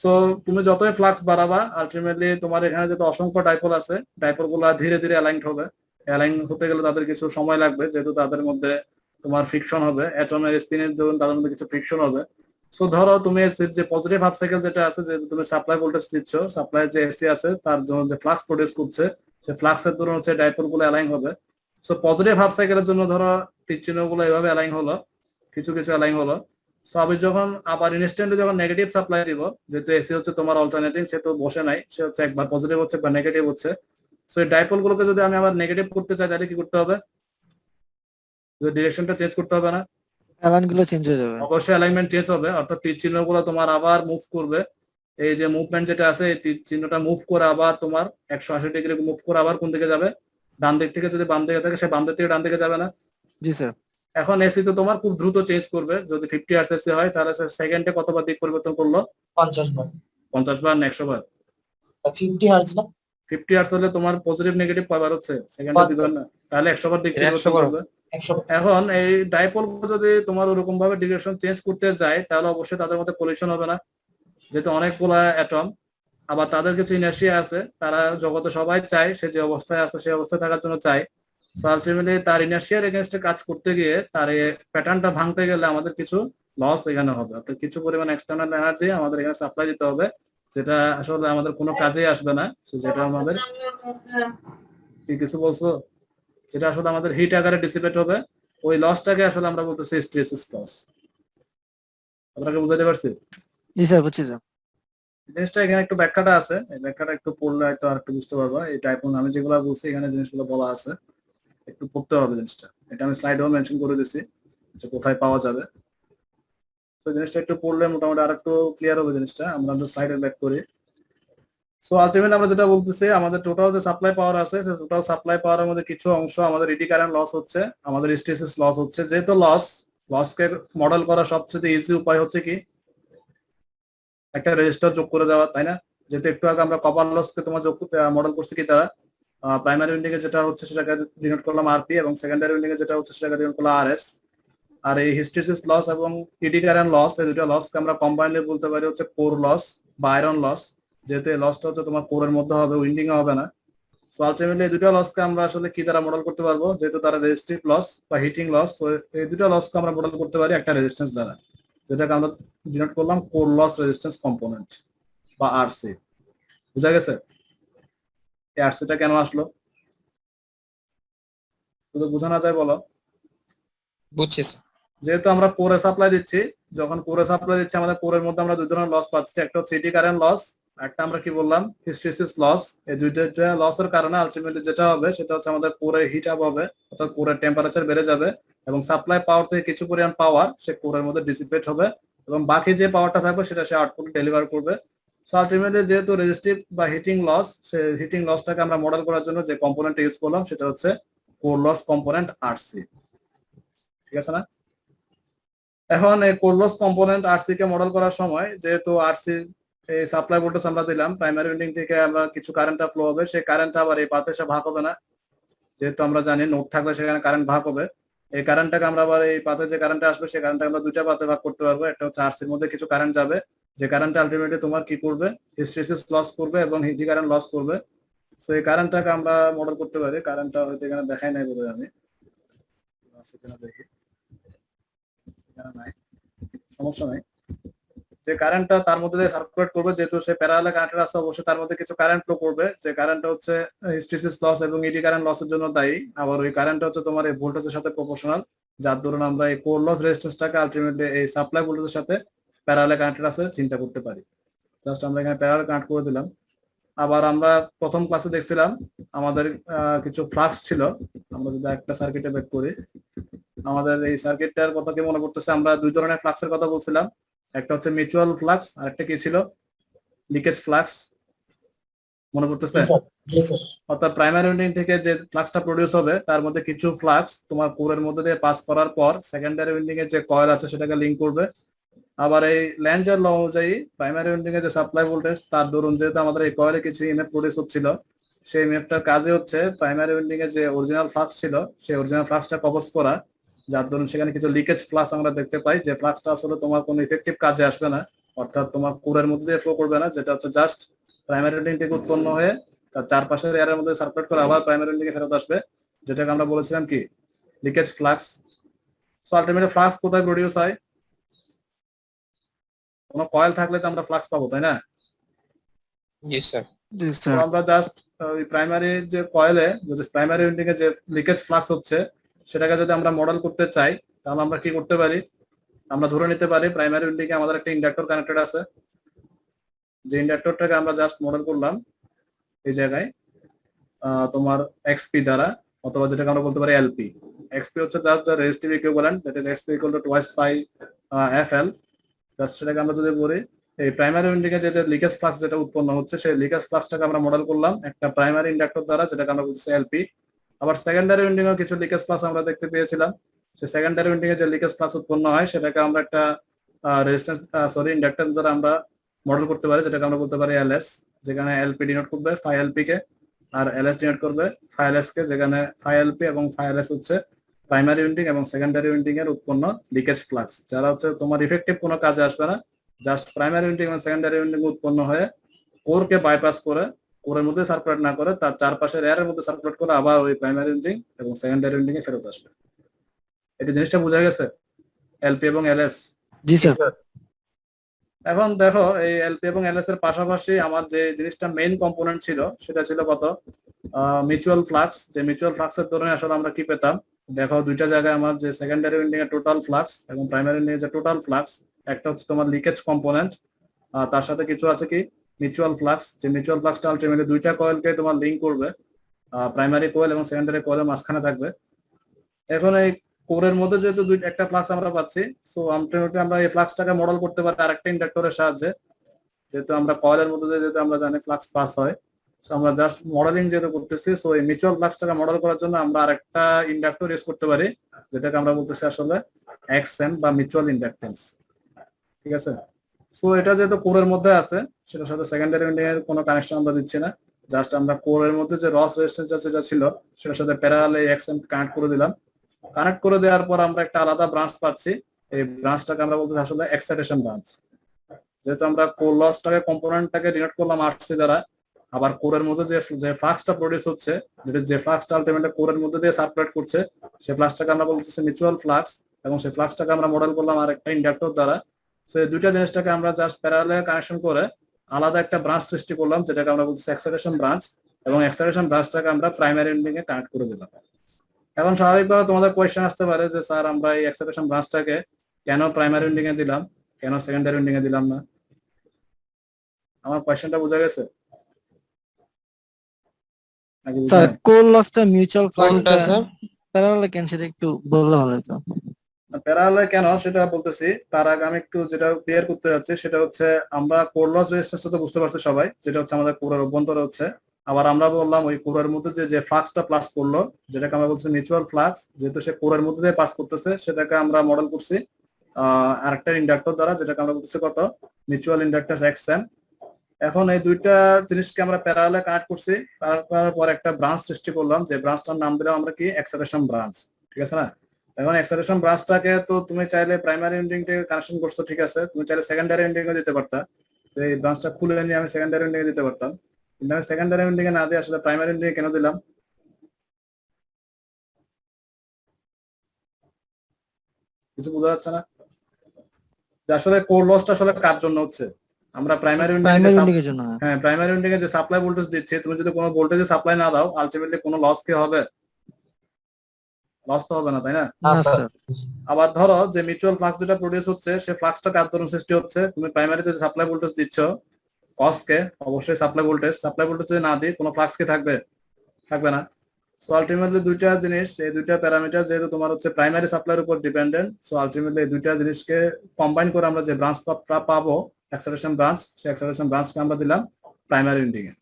সো তুমি যতই ফ্লাক্স বাড়াবা, আলটিমেটলি তোমার এখানে যত অসংখ্য ডাইপোল আছে, ডাইপোল গুলো ধীরে ধীরে অ্যালাইন্ড হবে। অ্যালাইন হতে গেলে তাদের কিছু সময় লাগবে, যেহেতু তাদের মধ্যে তোমার ফ্রিকশন হবে, অ্যাটমের স্পিনের ধরুন তাদের মধ্যে কিছু ফ্রিকশন হবে। সো ধরো তুমি যে পজিটিভ হাফ সাইকেল যেটা আছে, যে তুমি সাপ্লাই ভোল্টেজ দিচ্ছ, সাপ্লাই যে এসি আছে তার জন্য যে ফ্লাক্স প্রডিউস করছে, সে ফ্লাক্সের ধরুন হচ্ছে ডাইপোল গুলো অ্যালাইন হবে। সো পজিটিভ হাফ সাইকেলের জন্য ধরো তীর চিহ্ন গুলো এভাবে অ্যালাইন হলো, কিছু কিছু অ্যালাইন হলো। সো আমি যখন আবার ইনস্ট্যান্টলি যখন নেগেটিভ সাপ্লাই দিব, যেহেতু এসি হচ্ছে তোমার অল্টারনেটিং, সে তো বসে নাই, সে হচ্ছে একবার পজিটিভ হচ্ছে একবার নেগেটিভ হচ্ছে। সো এই ডাইপোল গুলোকে যদি আমি আবার নেগেটিভ করতে চাই, তাহলে কি করতে হবে? ডিরেকশনটা চেঞ্জ করতে হবে না? অ্যালাইন গুলো চেঞ্জ হয়ে যাবে। অবশ্যই অ্যালাইনমেন্ট চেঞ্জ হবে, অর্থাৎ তীর চিহ্ন গুলো তোমার আবার মুভ করবে। এই যে মুভমেন্ট যেটা আছে, এই তীর চিহ্নটা মুভ করে আবার তোমার 180 ডিগ্রি মুভ করে আবার কোন দিকে যাবে? ডান দিক থেকে যদি বাম দিকে থাকে, সে বাম দিক থেকে ডান দিকে যাবে না? জি স্যার। এখন এসি তো তোমার খুব দ্রুত চেঞ্জ করবে, যদি 50 হার্টজ এসি হয় তাহলে সেকেন্ডে কতবার দিক পরিবর্তন করলো? 50 বার। 50 বার না 100 বার? 50 হার্টজ না? 50 হার্টজ হলে তোমার পজিটিভ নেগেটিভ কয়বার হচ্ছে? সেকেন্ডে দিবেন না? তাহলে 100 বার দিক পরিবর্তন করবে। 100 বার। এখন এই ডাইপোল যদি তোমার ওরকম ভাবে ডিরেকশন চেঞ্জ করতে যায়, তাহলে অবশ্যই তাদের মধ্যে কোলিশন হবে না, যেহেতু অনেকগুলা অ্যাটম। আবার তাদের কিছু ইনার্শিয়া আছে, তারা জগতে সবাই চায় সে যে অবস্থায় আছে সেই অবস্থায় থাকার জন্য চায়। সো আলটিমেটলি তার ইনার্শিয়ার এগেনস্টে কাজ করতে গিয়ে তার এই প্যাটার্নটা ভাঙতে গেলে আমাদের কিছু লস এখানে হবে, অর্থাৎ কিছু পরিমাণ এক্সটার্নাল এনার্জি আমাদের এখানে সাপ্লাই দিতে হবে, যেটা আসলে আমাদের কোনো কাজেই আসবে না। যেটা আমাদের কি কিছু বলছো, যেটা আসলে আমাদের হিট আকারে ডিসিপেট হবে, ওই লসটাকে আসলে আমরা বলতেছি হিস্টেরিসিস লস। আপনাকে বুঝাতে পারছি? জি স্যার, বুঝছি স্যার। জিনিসটা এখানে একটু ব্যাখ্যাটা আছে, এই ব্যাখ্যাটা একটু পড়লে হয়তো আর একটু বুঝতে পারবা। এই টাইপন আমি যেগুলো বলছি এখানে জিনিসগুলো বলা আছে, একটু পড়তে হবে জিনিসটা। এটা আমি স্লাইডেও মেনশন করে দিছি যে কোথায় পাওয়া যাবে। তো জিনিসটা একটু পড়লে মোটামুটি আর একটু ক্লিয়ার হবে জিনিসটা। আমরা স্লাইডে ব্যাক করি। সো আলটিমেটলি আমরা যেটা বলতেছি, আমাদের টোটাল যে সাপ্লাই পাওয়ার আছে, সেই টোটাল সাপ্লাই পাওয়ারের মধ্যে কিছু অংশ আমাদের ইডি কারেন্ট লস হচ্ছে, আমাদের হিস্টেরিসিস লস হচ্ছে। যেহেতু লসকে মডেল করা সবচেয়ে ইজি উপায় হচ্ছে কি, একটা রেজিস্টার যোগ করে দেওয়া, তাই না? যেহেতু একটু আগে আমরা কপার লসকে তোমার যোগ মডেল করছি কি তারা, প্রাইমারি উইন্ডিং এ যেটা হচ্ছে সেটাকে ডিনোট করলাম আরপি, এবং সেকেন্ডারি উইন্ডিং এ যেটা হচ্ছে সেটাকে ডিনোট করলাম আরএস। আর এই হিস্টেরিসিস লস এবং ইডি কারেন্ট লস, এই দুটো লসকে আমরা কম্বাইন্ডলি বলতে পারি হচ্ছে কোর লস বা আয়রন লস। যেহেতু এই লসটা হচ্ছে তোমার কোরের মধ্যে হবে, উইন্ডিং এ হবে না। সো আলটিমেটলি এই দুটো লসকে আমরা আসলে কি দ্বারা মডেল করতে পারবো, যেহেতু তারা রেজিস্টিভ লস বা হিটিং লস, তো এই দুটো লসকে আমরা মডেল করতে পারি একটা রেজিস্ট্যান্স দ্বারা, যেটাকে আমরা ডিনোট করলাম কোর লস রেজিস্ট্যান্স কম্পোনেন্ট বা আরসি। বুঝা গেছে এই আরসিটা কেন আসলো? শুধু বোঝা না যায় বলো। বুঝছি স্যার। যেহেতু আমরা কোরে সাপ্লাই দিচ্ছি, যখন কোরে সাপ্লাই দিচ্ছি আমাদের কোরের মধ্যে আমরা দুই ধরনের লস পাচ্ছি, একটা হচ্ছে ইডি কারেন্ট লস, একটা আমরা কি বললাম হিস্টেরিসিস লস। এই দুইটা লসের কারণে আলটিমেটলি যেটা হবে সেটা হচ্ছে আমাদের কোরে হিট আপ হবে, অর্থাৎ কোরের টেম্পারেচার বেড়ে যাবে, এবং সাপ্লাই পাওয়ার থেকে কিছু পরিমাণ পাওয়ার সে কোরের মধ্যে ডিসিপেট হবে, এবং বাকি যে পাওয়ারটা থাকবে সেটা সে আউটপুট ডেলিভার করবে। সো আলটিমেটলি যেহেতু রেজিস্টিভ বা হিটিং লস, সেই হিটিং লসটাকে আমরা মডেল করার জন্য যে কম্পোনেন্ট ইউজ করলাম সেটা হচ্ছে কোর লস কম্পোনেন্ট আরসি। ঠিক আছে না? এখন এই কোর লস কম্পোনেন্ট আরসি কে মডেল করার সময়, যেহেতু আরসি এই সাপ্লাই ভোল্টেজ আমরা দিলাম, প্রাইমারি উইন্ডিং থেকে আমরা কিছু কারেন্টটা ফ্লো হবে, সেই কারেন্টটা আবার এই পাথে এসে ভাগ হবে না। যেহেতু আমরা জানি নোড থাকলে সেখানে কারেন্ট ভাগ হবে, এই কারেন্টটাকে আমরা আবার এই পাথে যে কারেন্টটা আসবে সেই কারেন্টটা আমরা দুইটা পাথে ভাগ করতে পারবো। একটা হচ্ছে আরসির মধ্যে কিছু কারেন্ট যাবে, যে কারেন্টটা আলটিমেটলি তোমার কি করবে, হিস্টেরিসিস লস করবে এবং হিটি কারেন্ট লস করবে। সো এই কারেন্টটাকে আমরা মডেল করতে পারি। কারেন্টটা হয়তো এখানে দেখাই নাই বলে আমি দেখি, এখানে নাই, সমস্যা নাই। যে কারেন্টটা তার মধ্যে দিয়ে সার্কুলেট করবে, যেহেতু সে প্যারালালে কানেক্টেড আছে, অবশ্যই তার মধ্যে কিছু কারেন্ট ফ্লো করবে, যে কারেন্টটা হচ্ছে হিস্টেরিসিস লস এবং ইডি কারেন্ট লসের জন্য দায়ী। আবার ওই কারেন্টটা হচ্ছে তোমার এই ভোল্টেজের সাথে প্রপোর্শনাল, যার দরুন আমরা এই কোর লস রেজিস্ট্যান্সটাকে আলটিমেটলি এই সাপ্লাই ভোল্টেজের সাথে প্যারালালে কানেক্টেড আছে চিন্তা করতে পারি। জাস্ট আমরা এখানে প্যারালালে কানেক্ট করে দিলাম। আবার আমরা প্রথম ক্লাসে দেখছিলাম আমাদের কিছু ফ্লাক্স ছিল। আমরা যদি একটা সার্কিটে বের করি, আমাদের এই সার্কিটটার কথা কি মনে করতেছে? আমরা দুই ধরনের ফ্লাক্সের কথা বলছিলাম, একটা হচ্ছে মিউচুয়াল ফ্লাক্স আর একটা কি ছিল, লিকেজ ফ্লাক্স। মনে করতেছে? অর্থাৎ প্রাইমারি উইন্ডিং থেকে যে ফ্লাক্সটা প্রডিউস হবে তার মধ্যে কিছু ফ্লাক্স তোমার কোরের মধ্যে দিয়ে পাস করার পর সেকেন্ডারি উইন্ডিং এর যে কয়েল আছে সেটাকে লিংক করবে। আবার এই ল্যাঞ্জার ল অনুযায়ী প্রাইমারি উইন্ডিং এর যে সাপ্লাই ভোল্টেজ তার দরুন যেহেতু আমাদের এই কয়েলে কিছু ইএমএফ প্রডিউস হচ্ছিল, সেই ইএমএফটার কাজে হচ্ছে প্রাইমারি উইন্ডিং এর যে অরিজিনাল ফ্লাক্স ছিল সেই অরিজিনাল ফ্লাক্সটা কভার করা, যার দরুন সেখানে কিছু লিকেজ ফ্লাক্স আমরা দেখতে পাই, যে ফ্লাক্সটা আসলে তোমার কোনো ইফেক্টিভ কাজে আসবে না, অর্থাৎ তোমার কোরের মধ্যে দিয়ে ফ্লো করবে না, যেটা হচ্ছে জাস্ট প্রাইমারি উইন্ডিং থেকে উৎপন্ন হয়ে তার চারপাশের এয়ারের মধ্যে সার্কুলেট করে আবার প্রাইমারি উইন্ডিং এ ফেরত আসবে, যেটাকে আমরা বলেছিলাম কি leakage flux. So ultimately flux কোথায় প্রডিউস হয়? কোনো কয়েল থাকলে তো আমরা ফ্লাক্স পাবো, তাই না? জি স্যার। জি তো স্যার। আমরা জাস্ট ওই প্রাইমারি যে কয়েলে যদি প্রাইমারি উইন্ডিং এ যে লিকেজ ফ্লাক্স হচ্ছে সেটাকে যদি আমরা মডেল করতে চাই, তাহলে আমরা কি করতে পারি? আমরা ধরে নিতে পারি প্রাইমারি উইন্ডিং এ আমাদের একটা ইন্ডাক্টর কানেক্টেড আছে, যে ইন্ডাক্টরটাকে আমরা জাস্ট মডেল করলাম এই জায়গায় তোমার এক্সপি দ্বারা, অথবা যেটাকে আমরা বলতে পারি এলপি। এক্সপি হচ্ছে just the resistive equivalent, that is XP equal to twice pi FL. Just সেটাকে আমরা যদি বলি এই প্রাইমারি উইন্ডিং এ যেটা লিকেজ ফ্লাক্স যেটা উৎপন্ন হচ্ছে সেই লিকেজ ফ্লাক্সটাকে আমরা মডেল করলাম একটা প্রাইমারি ইন্ডাক্টর দ্বারা, যেটাকে আমরা বলছি এলপি। আবার সেকেন্ডারি উইন্ডিং এ কিছু লিকেজ ফ্লাক্স আমরা দেখতে পেয়েছিলাম, সেই সেকেন্ডারি উইন্ডিং এ যে লিকেজ ফ্লাক্স উৎপন্ন হয় সেটাকে আমরা একটা রেজিস্ট্যান্স ইন্ডাক্ট্যান্স দ্বারা আমরা মডেল করতে পারি, যেটাকে আমরা বলতে পারি এলএস, যেখানে এলপি ডিনোট করবে ফাই এলপি কে, আর এলএস ডিনোট করবে ফাই এলএস কে, যেখানে ফাই এলপি এবং ফাই এলএস হচ্ছে প্রাইমারি উইন্ডিং এবং সেকেন্ডারি উইন্ডিং এর উৎপন্ন লিকেজ ফ্লাক্স, যারা হচ্ছে তোমার ইফেক্টিভ কোনো কাজে আসবে না, জাস্ট প্রাইমারি উইন্ডিং এবং সেকেন্ডারি উইন্ডিং উৎপন্ন হয়ে কোরকে বাইপাস করে, কোরের মধ্যে সার্কুলেট না করে তার চারপাশের এয়ারের মধ্যে সার্কুলেট করে আবার ওই প্রাইমারি উইন্ডিং এবং সেকেন্ডারি উইন্ডিং এ ফেরত আসবে। এটা জিনিসটা বোঝা গেছে? এলপি এবং এলএস। জি স্যার। এখন দেখো এই এলপি এবং এলএস এর পাশাপাশি আমার যে জিনিসটা মেইন কম্পোনেন্ট ছিল সেটা ছিল কত, মিউচুয়াল ফ্লাক্স। যে মিউচুয়াল ফ্লাক্সের ধরনে আসলে আমরা কি পেতাম, দেখো দুইটা জায়গায় আমার যে সেকেন্ডারি উইন্ডিং এর টোটাল ফ্লাক্স এবং প্রাইমারি উইন্ডিং এর যে টোটাল ফ্লাক্স, একটা হচ্ছে তোমার লিকেজ কম্পোনেন্ট, তার সাথে কিছু আছে কি মিউচুয়াল ফ্লাক্স। যে মিউচুয়াল ফ্লাক্সটা আলটিমেটলি দুইটা কয়েলকে তোমার লিংক করবে, প্রাইমারি কয়েল এবং সেকেন্ডারি কয়েলের মাঝখানে থাকবে। এখন এই কোরের মধ্যে যেহেতু একটা ফ্লাক্স আমরা পাচ্ছি, সো আলটিমেটলি আমরা এই ফ্লাক্সটাকে মডেল করতে পারি আরেকটা ইন্ডাক্টরের সাহায্যে। যেহেতু আমরা কয়েলের মধ্যে দিয়ে যেহেতু আমরা জানি ফ্লাক্স পাস হয়, সো আমরা জাস্ট মডেলিং যেহেতু করতেছি, সো এই মিউচুয়াল ফ্লাক্সটাকে মডেল করার জন্য আমরা আরেকটা ইন্ডাক্টর ইউজ করতে পারি, যেটাকে আমরা বলতেছি আসলে এক্সএম বা মিউচুয়াল ইন্ডাকটেন্স। ঠিক আছে, সো এটা যেহেতু কোরের মধ্যে আছে, সেটার সাথে সেকেন্ডারি উইন্ডিং এর কোনো কানেকশন আমরা দিচ্ছি না। জাস্ট আমরা কোরের মধ্যে যে রস রেজিস্ট্যান্স যেটা ছিল সেটার সাথে প্যারালাল এক্সএম কানেক্ট করে দিলাম। কানেক্ট করে দেওয়ার পর আমরা একটা আলাদা ব্রাঞ্চ পাচ্ছি। এই ব্রাঞ্চটাকে আমরা বলতেছি আসলে এক্সাইটেশন ব্রাঞ্চ। যেহেতু আমরা কোর লসটাকে কম্পোনেন্টটাকে ডিনোট করলাম আরসি দ্বারা, আবার কোরের মধ্যে যে ফ্লাক্সটা প্রডিউস হচ্ছে, যে ফ্লাক্সটা আলটিমেটলি কোরের মধ্যে দিয়ে সার্কুলেট করছে, সেই ফ্লাক্সটাকে আমরা বলতেছি মিউচুয়াল ফ্লাক্স, এবং সেই ফ্লাক্সটাকে আমরা মডেল করলাম আরেকটা ইন্ডাক্টর দ্বারা। সো এই দুইটা জিনিসটাকে আমরা জাস্ট প্যারালাল কানেকশন করে আলাদা একটা ব্রাঞ্চ সৃষ্টি করলাম, যেটাকে আমরা বলতেছি এক্সাইটেশন ব্রাঞ্চ, এবং এক্সাইটেশন ব্রাঞ্চটাকে আমরা প্রাইমারি উইন্ডিং এ কানেক্ট করে দিলাম। এখন স্বাভাবিকভাবে তোমাদের কোয়েশ্চেন আসতে পারে যে স্যার আমরা এই এক্সাইটেশন ব্রাঞ্চটাকে কেন প্রাইমারি উইন্ডিং এ দিলাম, কেন সেকেন্ডারি উইন্ডিং এ দিলাম না? আমার কোয়েশ্চেনটা বোঝা গেছে? নাকি বুঝা স্যার নাই? কোর লসটা মিউচুয়াল ফ্লাক্সটা কোনটা স্যার? প্যারালাল কেন সেটা একটু বললে ভালো হতো। প্যারালাল কেন সেটা বলতেছি, তার আগে আমি একটু যেটা ক্লিয়ার করতে যাচ্ছি সেটা হচ্ছে, আমরা কোর লস রেজিস্ট্যান্সটা তো বুঝতে পারছি সবাই, যেটা হচ্ছে আমাদের কোরের অভ্যন্তরে হচ্ছে। আবার আমরা বললাম ওই কোরের মধ্যে যে ফ্লাক্সটা পাস করলো, যেটাকে আমরা বলছি মিউচুয়াল ফ্লাক্স, যেহেতু সে কোরের মধ্যে দিয়ে পাস করতেছে, সেটাকে আমরা মডেল করছি আরেকটা ইন্ডাক্টর দ্বারা, যেটাকে আমরা বলছি কত, মিউচুয়াল ইন্ডাক্ট্যান্স এক্সএম। এখন এই দুইটা জিনিসকে আমরা প্যারালালে কানেক্ট করছি, তারপর একটা ব্রাঞ্চ সৃষ্টি করলাম, যে ব্রাঞ্চটার নাম দিলাম আমরা কি, এক্সাইটেশন ব্রাঞ্চ। ঠিক আছে না? এখন এক্সাইটেশন ব্রাঞ্চটাকে তো তুমি চাইলে প্রাইমারি উইন্ডিং থেকে কানেকশন করছো, ঠিক আছে, তুমি চাইলে সেকেন্ডারি উইন্ডিং এ দিতে পারতা। তো এই ব্রাঞ্চটা খুলে নিয়ে আমি সেকেন্ডারি উইন্ডিং এ দিতে পারতাম, কিন্তু আমি সেকেন্ডারি উইন্ডিং এ না দিয়ে আসলে প্রাইমারি উইন্ডিং এ কেন দিলাম? কিছু বোঝা যাচ্ছে না যে আসলে কোর লসটা আসলে কার জন্য হচ্ছে? আমরা প্রাইমারি প্রাইমারি উইন্ডিং উইন্ডিং এর জন্য। হ্যাঁ, প্রাইমারি উইন্ডিং এ যে সাপ্লাই ভোল্টেজ দিচ্ছে, তুমি যদি কোনো ভোল্টেজে সাপ্লাই না দাও, আলটিমেটলি কোনো লস কি হবে? লস তো হবে না, তাই না? না স্যার। আবার ধরো যে মিউচুয়াল ফ্লাক্স যেটা প্রডিউস হচ্ছে, সে ফ্লাক্সটা কার দরুন সৃষ্টি হচ্ছে? তুমি প্রাইমারিতে যে সাপ্লাই ভোল্টেজ দিচ্ছ কসকে, অবশ্যই সাপ্লাই ভোল্টেজ যদি না দিই, কোনো ফ্লাক্স কি থাকবে? থাকবে না। সো আলটিমেটলি দুইটা জিনিস, এই দুইটা প্যারামিটার যেহেতু তোমার হচ্ছে প্রাইমারি সাপ্লাইয়ের উপর ডিপেন্ডেন্ট, সো আলটিমেটলি এই দুইটা জিনিসকে কম্বাইন করে আমরা যে ব্রাঞ্চটা পাবো, এক্সাইটেশন ব্রাঞ্চ, সেই এক্সাইটেশন ব্রাঞ্চকে আমরা দিলাম প্রাইমারি উইন্ডিং এ।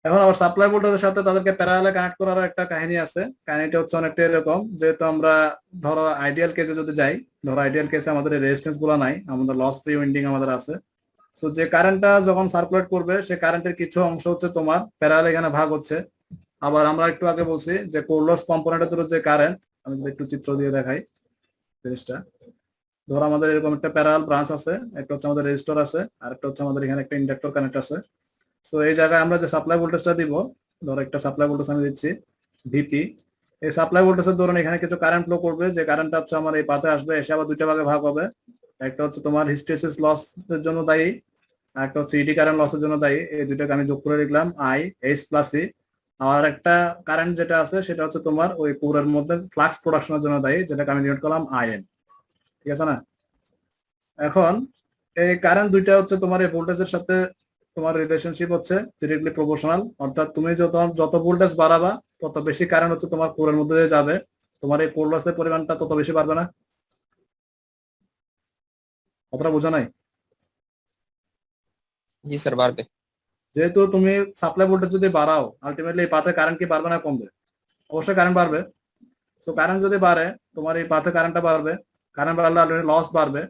এখন আবার সাপ্লাই ভোল্টেজের সাথে তাদেরকে প্যারালালে কানেক্ট করার একটা কাহিনী আছে। কাহিনীটা হচ্ছে অনেকটা এরকম, যেহেতু আমরা ধরো আইডিয়াল কেসে যদি যাই, ধরো আইডিয়াল কেসে আমাদের রেজিস্ট্যান্স গুলো নাই, আমাদের লস ফ্রি উইন্ডিং আমাদের আছে। সো যে কারেন্টটা যখন সার্কুলেট করবে, সে কারেন্টের কিছু অংশ হচ্ছে তোমার প্যারালালে এখানে ভাগ হচ্ছে। আবার আমরা একটু আগে বলছি যে কোর লস কম্পোনেন্টের যে কারেন্ট, আমি যদি একটু চিত্র দিয়ে দেখাই জিনিসটা, ধরো আমাদের এরকম একটা প্যারালাল ব্রাঞ্চ আছে, একটা হচ্ছে আমাদের রেজিস্টর আছে, আর একটা হচ্ছে আমাদের এখানে একটা ইন্ডাক্টর কানেক্ট আছে। তো এই জায়গায় আমরা যে সাপ্লাই ভোল্টেজটা দিব, ধরো একটা সাপ্লাই ভোল্টেজ আমি দিচ্ছি ভিপি, এই সাপ্লাই ভোল্টেজের ধরুন এখানে কিছু কারেন্ট ফ্লো করবে, যে কারেন্টটা হচ্ছে আমার এই পাথে আসবে, এসে আবার দুইটা ভাগে ভাগ হবে। একটা হচ্ছে তোমার হিস্টেসিস লসের জন্য দায়ী, আর একটা হচ্ছে ইডি কারেন্ট লসের জন্য দায়ী। এই দুইটাকে আমি যোগ করে লিখলাম আই এইচ প্লাস ই। আর একটা কারেন্ট যেটা আছে সেটা হচ্ছে তোমার ওই কোরের মধ্যে ফ্লাক্স প্রোডাকশনের জন্য দায়ী, যেটাকে আমি ডিনোট করলাম আইএন। ঠিক আছে না? এখন এই কারেন্ট দুইটা হচ্ছে তোমার এই ভোল্টেজের সাথে তোমার রিলেশনশিপ হচ্ছে ডিরেক্টলি প্রপোর্শনাল, অর্থাৎ তুমি যত ভোল্টেজ বাড়াবা, তত বেশি কারেন্ট হচ্ছে তোমার কোরের মধ্যে দিয়ে যাবে, তোমার এই কোর লসের পরিমাণটা তত বেশি বাড়বে না? কথাটা বোঝা নাই? জি স্যার, বাড়বে। যেহেতু তুমি সাপ্লাই ভোল্টেজ যদি বাড়াও, আলটিমেটলি এই পাথে কারেন্ট কি বাড়বে না কমবে? অবশ্যই কারেন্ট বাড়বে। সো কারেন্ট যদি বাড়ে, তোমার এই পাথে কারেন্টটা বাড়বে, কারেন্ট বাড়লে আলটিমেটলি লস বাড়বে।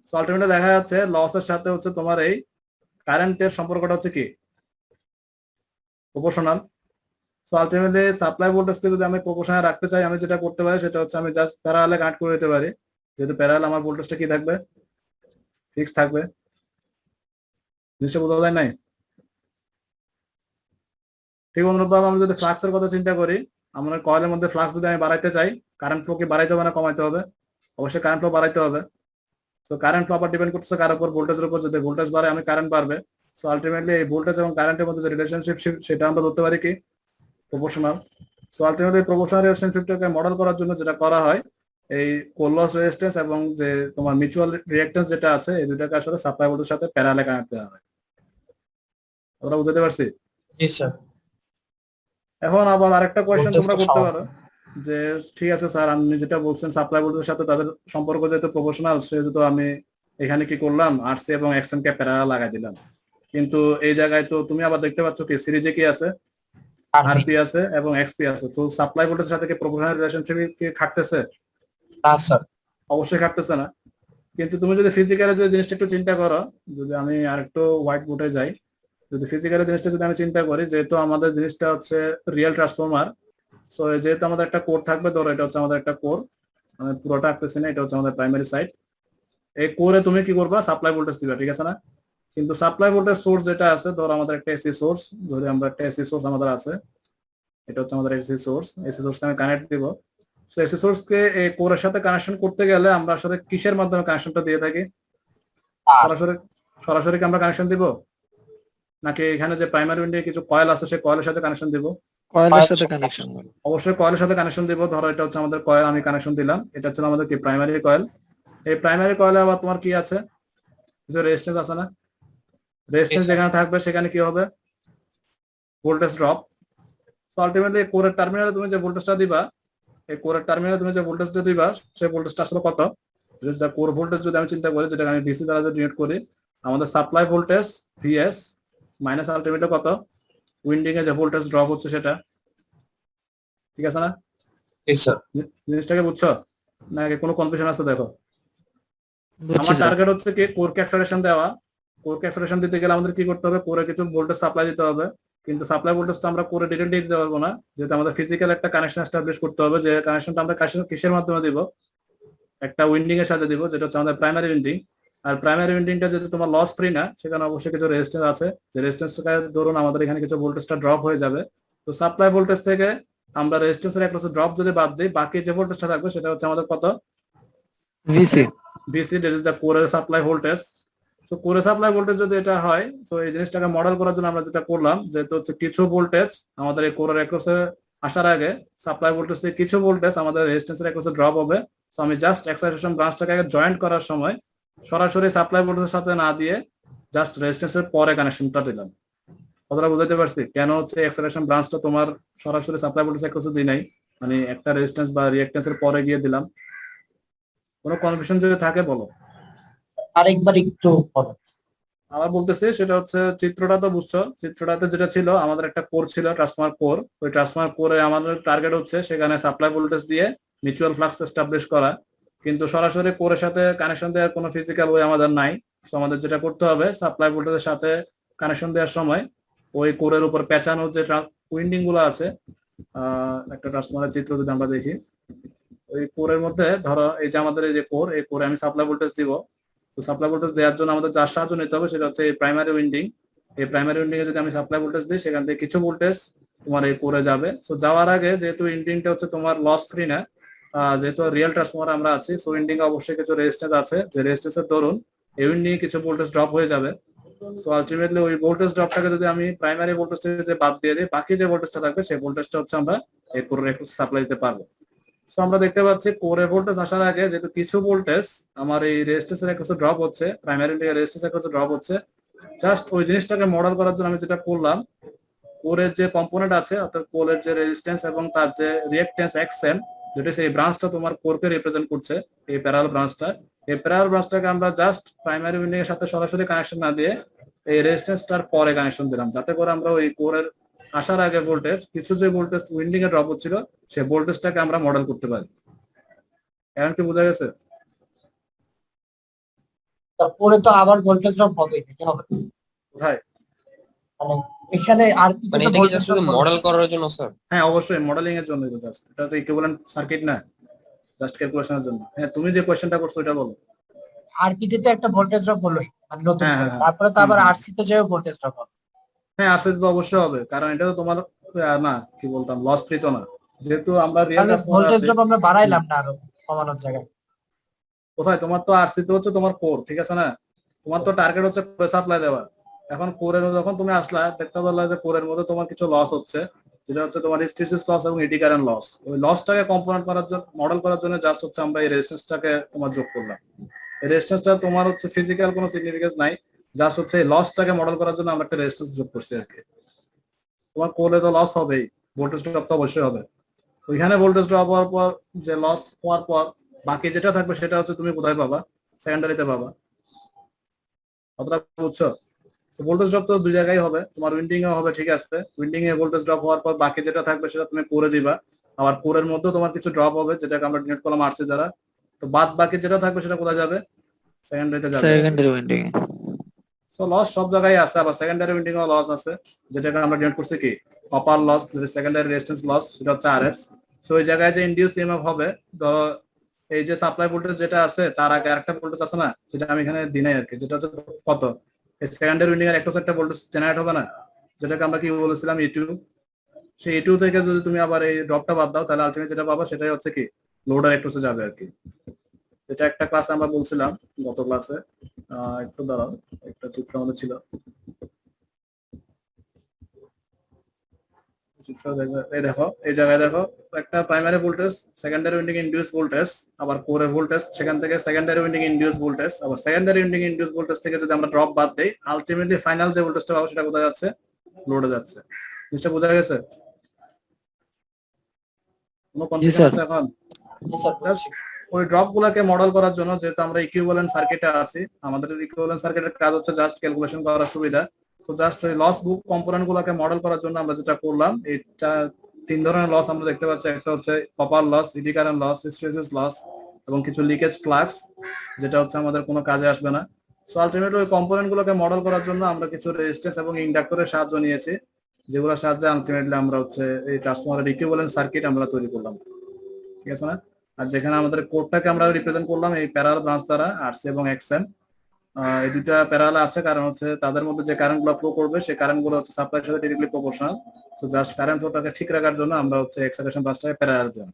সো আলটিমেটলি দেখা যাচ্ছে লসের সাথে হচ্ছে তোমার এই কারেন্টের সম্পর্কটা হচ্ছে কি, প্রপোর্শনাল। সো আলটিমেটলি সাপ্লাই ভোল্টেজকে যদি আমি প্রপোর্শনাল রাখতে চাই, আমি যেটা করতে পারি সেটা হচ্ছে আমি জাস্ট প্যারালালে কানেক্ট করে দিতে পারি। যেহেতু প্যারালাল, আমার ভোল্টেজটা কি থাকবে, ফিক্স থাকবে। জিনিসটা বোঝা যায় নাই? ঠিক অনুরূপভাবে আমি যদি ফ্লাক্সের কথা চিন্তা করি, আমরা কয়েলের মধ্যে ফ্লাক্স যদি আমি বাড়াইতে চাই, কারেন্ট ফ্লো কি বাড়াইতে হবে না কমাইতে হবে? অবশ্যই কারেন্ট ফ্লো বাড়াইতে হবে। সো কারেন্ট ফ্লো আবার ডিপেন্ড করতেছে কার উপর, ভোল্টেজের উপর। যদি ভোল্টেজ বাড়ে, আমি কারেন্ট বাড়বে। সো আলটিমেটলি এই ভোল্টেজ এবং কারেন্টের মধ্যে যে রিলেশনশিপ, সেটা আমরা ধরতে পারি কি, প্রপোর্শনাল। সো আলটিমেটলি প্রপোর্শনাল রিলেশনশিপটাকে মডেল করার জন্য যেটা করা হয়, এই কোর লস রেজিস্ট্যান্স এবং যে তোমার মিউচুয়াল রিঅ্যাকট্যান্স যেটা আছে, এই দুটাকে আসলে সাপ্লাই ভোল্টেজের সাথে প্যারালালে কানেক্ট দেওয়া হয়। আমরা বুঝতে পারছি? জি স্যার। এখন আবার আরেকটা কোয়েশ্চেন তোমরা করতে পারো, যে ঠিক আছে স্যার, আপনি যেটা বলছেন সাপ্লাই ভোল্টেজের সাথে তাদের সম্পর্ক যেহেতু প্রপোর্শনাল, সেহেতু আমি এখানে কি করলাম, আরসি এবং এক্সএম কে প্যারালাল লাগাই দিলাম। কিন্তু এই জায়গায় তো তুমি আবার দেখতে পাচ্ছ কি সিরিজে কি আছে, আরপি আছে এবং এক্সপি আছে। তো সাপ্লাই ভোল্টেজের সাথে কি প্রপোর্শনাল রিলেশনশিপ কি খাটতেছে? না স্যার। অবশ্যই খাটতেছে না। কিন্তু তুমি যদি ফিজিক্যালি যে জিনিসটা একটু চিন্তা করো, যদি আমি আরেকটু হোয়াইট বোর্ডে যাই, যদি ফিজিক্যালি জিনিসটা যদি আমি চিন্তা করি, যেহেতু আমাদের জিনিসটা হচ্ছে রিয়েল ট্রান্সফরমার, সো যেহেতু আমাদের একটা কোর থাকবে, ধরো এটা হচ্ছে আমাদের একটা কোর, আমি পুরোটা আঁকতেছি না, এটা হচ্ছে আমাদের প্রাইমারি সাইড। এই কোরে তুমি কি করবা, সাপ্লাই ভোল্টেজ দিবা, ঠিক আছে না? কিন্তু সাপ্লাই ভোল্টেজ সোর্স যেটা আছে, ধরো আমাদের একটা এসি সোর্স, ধরে আমরা একটা এসি সোর্স আমাদের আছে, এটা হচ্ছে আমাদের এসি সোর্স। এসি সোর্সকে আমি কানেক্ট দিব। সো এসি সোর্স কে এই কোরের সাথে কানেকশন করতে গেলে আমরা আসলে কিসের মাধ্যমে কানেকশনটা দিয়ে থাকি? সরাসরি সরাসরি কি আমরা কানেকশন দিব, নাকি এখানে যে প্রাইমারি উইন্ডে কিছু কয়েল আছে সেই কয়েলের সাথে কানেকশন দিব? কয়েলের সাথে কানেকশন। অবশ্যই কয়েলের সাথে কানেকশন দিব। ধরো এটা হচ্ছে আমাদের কয়েল, আমি কানেকশন দিলাম, এটা হচ্ছে আমাদের কি প্রাইমারি কয়েল। এই প্রাইমারি কয়েলে আবার তোমার কি আছে, কিছু রেজিস্ট্যান্স আছে না? রেজিস্ট্যান্স যেখানে থাকবে সেখানে কি হবে, ভোল্টেজ ড্রপ। সো আলটিমেটলি কোরের টার্মিনালে তুমি যে ভোল্টেজটা দিবা, এই কোরের টার্মিনালে তুমি যে ভোল্টেজটা দিবা, সেই ভোল্টেজটা আসলে কত? যেটা কোর ভোল্টেজ যদি আমি চিন্তা করি, যেটা আমি ডিসি দ্বারা যদি ডিনোট করি, আমাদের supply voltage VS minus ultimately কত, উইন্ডিং এ যে ভোল্টেজ ড্রপ হচ্ছে সেটা। ঠিক আছে না? জিনিসটাকে বুঝছো নাকি কোনো কনফিউশন আছে? দেখো, বুঝছি আমার স্যার। টার্গেট হচ্ছে কি কোরকে অ্যাক্সেলারেশন দেওয়া। কোরকে অ্যাক্সেলারেশন দিতে গেলে আমাদের কি করতে হবে, কোরে কিছু ভোল্টেজ সাপ্লাই দিতে হবে। কিন্তু সাপ্লাই ভোল্টেজটা আমরা কোরে ডিরেক্টলি দিতে পারবো না, যেহেতু আমাদের ফিজিক্যাল একটা কানেকশন এস্টাবলিশ করতে হবে। যে কানেকশনটা আমরা কিসের মাধ্যমে দিব, একটা উইন্ডিং এর সাথে দিব, যেটা হচ্ছে আমাদের প্রাইমারি উইন্ডিং। আর প্রাইমারি উইন্ডিংটা যদি তোমার লস ফ্রি না, সেখানে অবশ্যই কিছু রেজিস্ট্যান্স আছে, যে রেজিস্ট্যান্সটা ধরুন আমাদের এখানে কিছু ভোল্টেজটা ড্রপ হয়ে যাবে। তো সাপ্লাই ভোল্টেজ থেকে আমরা রেজিস্ট্যান্সের একটা ড্রপ যদি বাদ দিই, বাকি যে ভোল্টেজটা থাকবে সেটা হচ্ছে আমাদের কত, VC. VC, that is the কোরের সাপ্লাই ভোল্টেজ। সো কোরে সাপ্লাই ভোল্টেজ যদি এটা হয়, সো এই জিনিসটাকে মডেল করার জন্য আমরা যেটা করলাম, যেহেতু হচ্ছে কিছু ভোল্টেজ আমাদের এই কোরের অ্যাক্রসে আসার আগে সাপ্লাই ভোল্টেজ থেকে কিছু ভোল্টেজ আমাদের রেজিস্ট্যান্সের অ্যাক্রসে ড্রপ হবে। সো আমি জাস্ট এক্সাইটেশন ব্রাঞ্চটাকে জয়েন্ট করার সময় সরাসরি সাপ্লাই ভোল্টেজের সাথে না দিয়ে জাস্ট রেজিস্ট্যান্সের পরে কানেকশনটা দিলাম। কতটা বুঝাতে পারছি কেন হচ্ছে এক্সাইটেশন ব্রাঞ্চটা তোমার সরাসরি সাপ্লাই ভোল্টেজ অ্যাক্রসে দিই নাই, মানে একটা রেজিস্ট্যান্স বা রিঅ্যাক্ট্যান্সের পরে গিয়ে দিলাম? কোনো কনফিউশন যদি থাকে বলো। আরেকবার একটু বলো। আবার বলতেছি, সেটা হচ্ছে চিত্রটা তো বুঝছো, চিত্রটাতে যেটা ছিল আমাদের একটা কোর ছিল, ট্রান্সফরমার কোর। ওই ট্রান্সফরমার কোরে আমাদের টার্গেট হচ্ছে সেখানে সাপ্লাই ভোল্টেজ দিয়ে মিউচুয়াল ফ্লাক্স এস্টাবলিশ করা। কিন্তু সরাসরি কোরের সাথে কানেকশন দেওয়ার কোনো ফিজিক্যাল ওয়ে আমাদের নাই। তো আমাদের যেটা করতে হবে, সাপ্লাই ভোল্টেজের সাথে কানেকশন দেওয়ার সময় ওই কোরের উপর পেঁচানো যে উইন্ডিং গুলো আছে, একটা ট্রান্সফরমারের চিত্র যদি আমরা দেখি, ওই কোরের মধ্যে ধরো এই যে আমাদের এই যে কোর, এই কোরে আমি সাপ্লাই ভোল্টেজ দিব। তো সাপ্লাই ভোল্টেজ দেওয়ার জন্য আমাদের যার সাহায্য নিতে হবে সেটা হচ্ছে এই প্রাইমারি উইন্ডিং। এই প্রাইমারি উইন্ডিং এ যদি আমি সাপ্লাই ভোল্টেজ দিই, সেখান থেকে কিছু ভোল্টেজ তোমার এই কোরে যাবে। সো যাওয়ার আগে যেহেতু উইন্ডিংটা হচ্ছে তোমার লস ফ্রি না, যেহেতু রিয়েল ট্রান্সফরমার আমরা আছি, সো উইন্ডিং এ অবশ্যই কিছু রেজিস্ট্যান্স আছে, যে রেজিস্ট্যান্সের দরুন এই উইন্ডিং এ কিছু ভোল্টেজ ড্রপ হয়ে যাবে। সো আলটিমেটলি ওই ভোল্টেজ ড্রপটাকে যদি আমি প্রাইমারি ভোল্টেজ থেকে বাদ দিয়ে দিই, বাকি যে ভোল্টেজটা থাকবে সেই ভোল্টেজটা হচ্ছে আমরা এই কোরের একটু সাপ্লাই দিতে পারবো। সো আমরা দেখতে পাচ্ছি কোরে ভোল্টেজ আসার আগে যেহেতু কিছু ভোল্টেজ আমার এই রেজিস্ট্যান্সের একটা ড্রপ হচ্ছে, প্রাইমারি রেজিস্ট্যান্সের একটা ড্রপ হচ্ছে, জাস্ট ওই জিনিসটাকে মডেল করার জন্য আমি যেটা করলাম, কোরের যে কম্পোনেন্ট আছে অর্থাৎ কোরের যে রেজিস্ট্যান্স এবং তার যে রিঅ্যাকট্যান্স এক্সএম, যেটা সেই ব্রাঞ্চটা তোমার কোরকে রিপ্রেজেন্ট করছে, এই প্যারালাল ব্রাঞ্চটা, এই প্যারালাল ব্রাঞ্চটাকে আমরা জাস্ট প্রাইমারি উইন্ডিং এর সাথে সরাসরি কানেকশন না দিয়ে এই রেজিস্ট্যান্সটার পরে কানেকশন দিলাম, যাতে করে আমরা ওই কোরের আসার আগে ভোল্টেজ কিছু যে ভোল্টেজ উইন্ডিং এ ড্রপ হচ্ছিল সেই ভোল্টেজটাকে আমরা মডেল করতে পারি। এখন কি বোঝা গেছে? তারপরে তো আবার ভোল্টেজ ড্রপ হবে, কি হবে কোথায়? মানে এখানে আর কি মানে এটা কি জাস্ট শুধু মডেল করার জন্য স্যার? হ্যাঁ অবশ্যই মডেলিং এর জন্য, এটা তো ইকুইভ্যালেন্ট সার্কিট না, জাস্ট ক্যালকুলেশনের জন্য। হ্যাঁ তুমি যে কোশ্চেনটা করছো এটা বলো। আরপিতে তো একটা ভোল্টেজ ড্রপ হলোই, মানে নতুন হ্যাঁ, করে। হ্যাঁ, তারপরে তো আবার হুম, হুম। আরসি তে যাবে ভোল্টেজ ড্রপ হবে। হ্যাঁ আসলে তো অবশ্যই হবে, কারণ এটা তো তোমার না কি বলতাম লস ফ্রি তো না, যেহেতু আমরা রিয়েল তাহলে ভোল্টেজ ড্রপ আমরা বাড়াইলাম না আরো কমানোর জায়গায়? কোথায়, তোমার তো আরসি তো হচ্ছে তোমার কোর, ঠিক আছে না? তোমার তো টার্গেট হচ্ছে কোরে সাপ্লাই দেওয়া। এখন কোরের যখন তুমি আসলা দেখতে পারলা যে কোরের মধ্যে তোমার কিছু লস হচ্ছে, যেটা হচ্ছে তোমার হিস্টেরিসিস লস এবং এডি কারেন্ট লস। ওই লসটাকে কম্পোনেন্ট করার জন্য, মডেল করার জন্য জাস্ট হচ্ছে আমরা এই রেজিস্ট্যান্সটাকে তোমার যোগ করলাম। এই রেজিস্ট্যান্সটা তোমার হচ্ছে ফিজিক্যাল কোনো সিগনিফিকেন্স নাই, জাস্ট হচ্ছে এই লসটাকে মডেল করার জন্য আমরা একটা রেজিস্ট্যান্স যোগ করছি আর কি। তোমার কোরে তো লস হবেই, ভোল্টেজ ড্রপ তো অবশ্যই হবে। ওইখানে ভোল্টেজ ড্রপ হওয়ার পর যে লস হওয়ার পর বাকি যেটা থাকবে সেটা হচ্ছে তুমি কোথায় পাবা, সেকেন্ডারিতে পাবা। কতটা বুঝছো? ভোল্টেজ ড্রপ তো দুই জায়গায় হবে, তোমার উইন্ডিং এ হবে, ঠিক আছে, উইন্ডিং এ ভোল্টেজ ড্রপ হওয়ার পর বাকি যেটা থাকবে সেটা তুমি করে দিবা। আবার কোরের মধ্যেও তোমার কিছু ড্রপ হবে যেটাকে আমরা ডিনোট করলাম আরসি দ্বারা। তো বাদ বাকি যেটা থাকবে সেটা কোথায় যাবে? সেকেন্ডারিতে যাবে। সেকেন্ডারি উইন্ডিং এ। সো লস সব জায়গায় আছে, আবার সেকেন্ডারি উইন্ডিং এও লস আছে, যেটাকে আমরা ডিনোট করছি কি copper loss, secondary resistance loss, সেটা হচ্ছে আরএস। সো ওই জায়গায় যে ইনডিউস ইএমএফ হবে, তো এই যে সাপ্লাই ভোল্টেজ যেটা আছে তার আগে আরেকটা ভোল্টেজ আছে না, যেটা আমি এখানে দিই নাই আর কি, যেটা হচ্ছে কত, সেকেন্ডারি উইন্ডিং এর একটা ভোল্টেজ জেনারেট হবে না, যেটাকে আমরা কি বলেছিলাম E2। সেই E2 থেকে যদি তুমি আবার এই ড্রপটা বাদ দাও তাহলে আলটিমেট যেটা পাবা সেটাই হচ্ছে কি লোডার একটুসে যাবে আর কি। এটা একটা ক্লাসে আমরা বলছিলাম গত ক্লাসে। একটু দাঁড়াও, একটা চিত্র আমাদের ছিল, চিত্র এই দেখো, এই জায়গায় দেখো একটা primary voltage, secondary winding induce voltage, আবার কোরে ভোল্টেজ, সেখান থেকে সেকেন্ডারি উইন্ডিং ইনডিউস ভোল্টেজ, আবার সেকেন্ডারি উইন্ডিং ইনডিউস ভোল্টেজ থেকে যদি আমরা ড্রপ বাদ দেই আলটিমেটলি ফাইনাল যে ভোল্টেজটা পাবো সেটা কোথায় যাচ্ছে? লোডে যাচ্ছে। জিনিসটা বোঝা গেছে? কোনো কনফিউশন স্যার। আছে এখন? জি স্যার। Just ওই ড্রপ গুলাকে মডেল করার জন্য, যেহেতু আমরা ইকুইভ্যালেন্ট সার্কিটে আছি, আমাদের ইকুইভ্যালেন্ট সার্কিটের কাজ হচ্ছে জাস্ট ক্যালকুলেশন করার সুবিধা। তো জাস্ট ওই লস বুক কম্পোনেন্ট গুলাকে মডেল করার জন্য আমরা যেটা করলাম, এই তিন ধরনের লস আমরা দেখতে পাচ্ছি। একটা হচ্ছে copper loss, eddy current loss, hysteresis loss, এবং কিছু লিকেজ ফ্লাক্স, যেটা হচ্ছে আমাদের কোনো কাজে আসবে না। সো আলটিমেটলি ওই কম্পোনেন্ট গুলোকে মডেল করার জন্য আমরা কিছু রেজিস্ট্যান্স এবং ইন্ডাক্টরের সাহায্য নিয়েছি, যেগুলোর সাহায্যে আলটিমেটলি আমরা হচ্ছে এই ট্রান্সফরমারের ইকুইভ্যালেন্ট সার্কিট আমরা তৈরি করলাম, ঠিক আছে না? আর যেখানে আমাদের কোডটাকে আমরা রিপ্রেজেন্ট করলাম এই প্যারাল ব্রাঞ্চ দ্বারা, আরসি এবং এক্সএম। এই দুইটা প্যারাল আছে কারণ হচ্ছে তাদের মধ্যে যে কারেন্ট গুলো ফ্লো করবে সেই কারেন্ট গুলো হচ্ছে সাপ্লাইয়ের সাথে ডিরেক্টলি প্রপোর্শনাল। তো জাস্ট কারেন্ট ফ্লোটাকে ঠিক রাখার জন্য আমরা হচ্ছে এক্সাইটেশন ব্রাঞ্চটাকে প্যারাল দিলাম।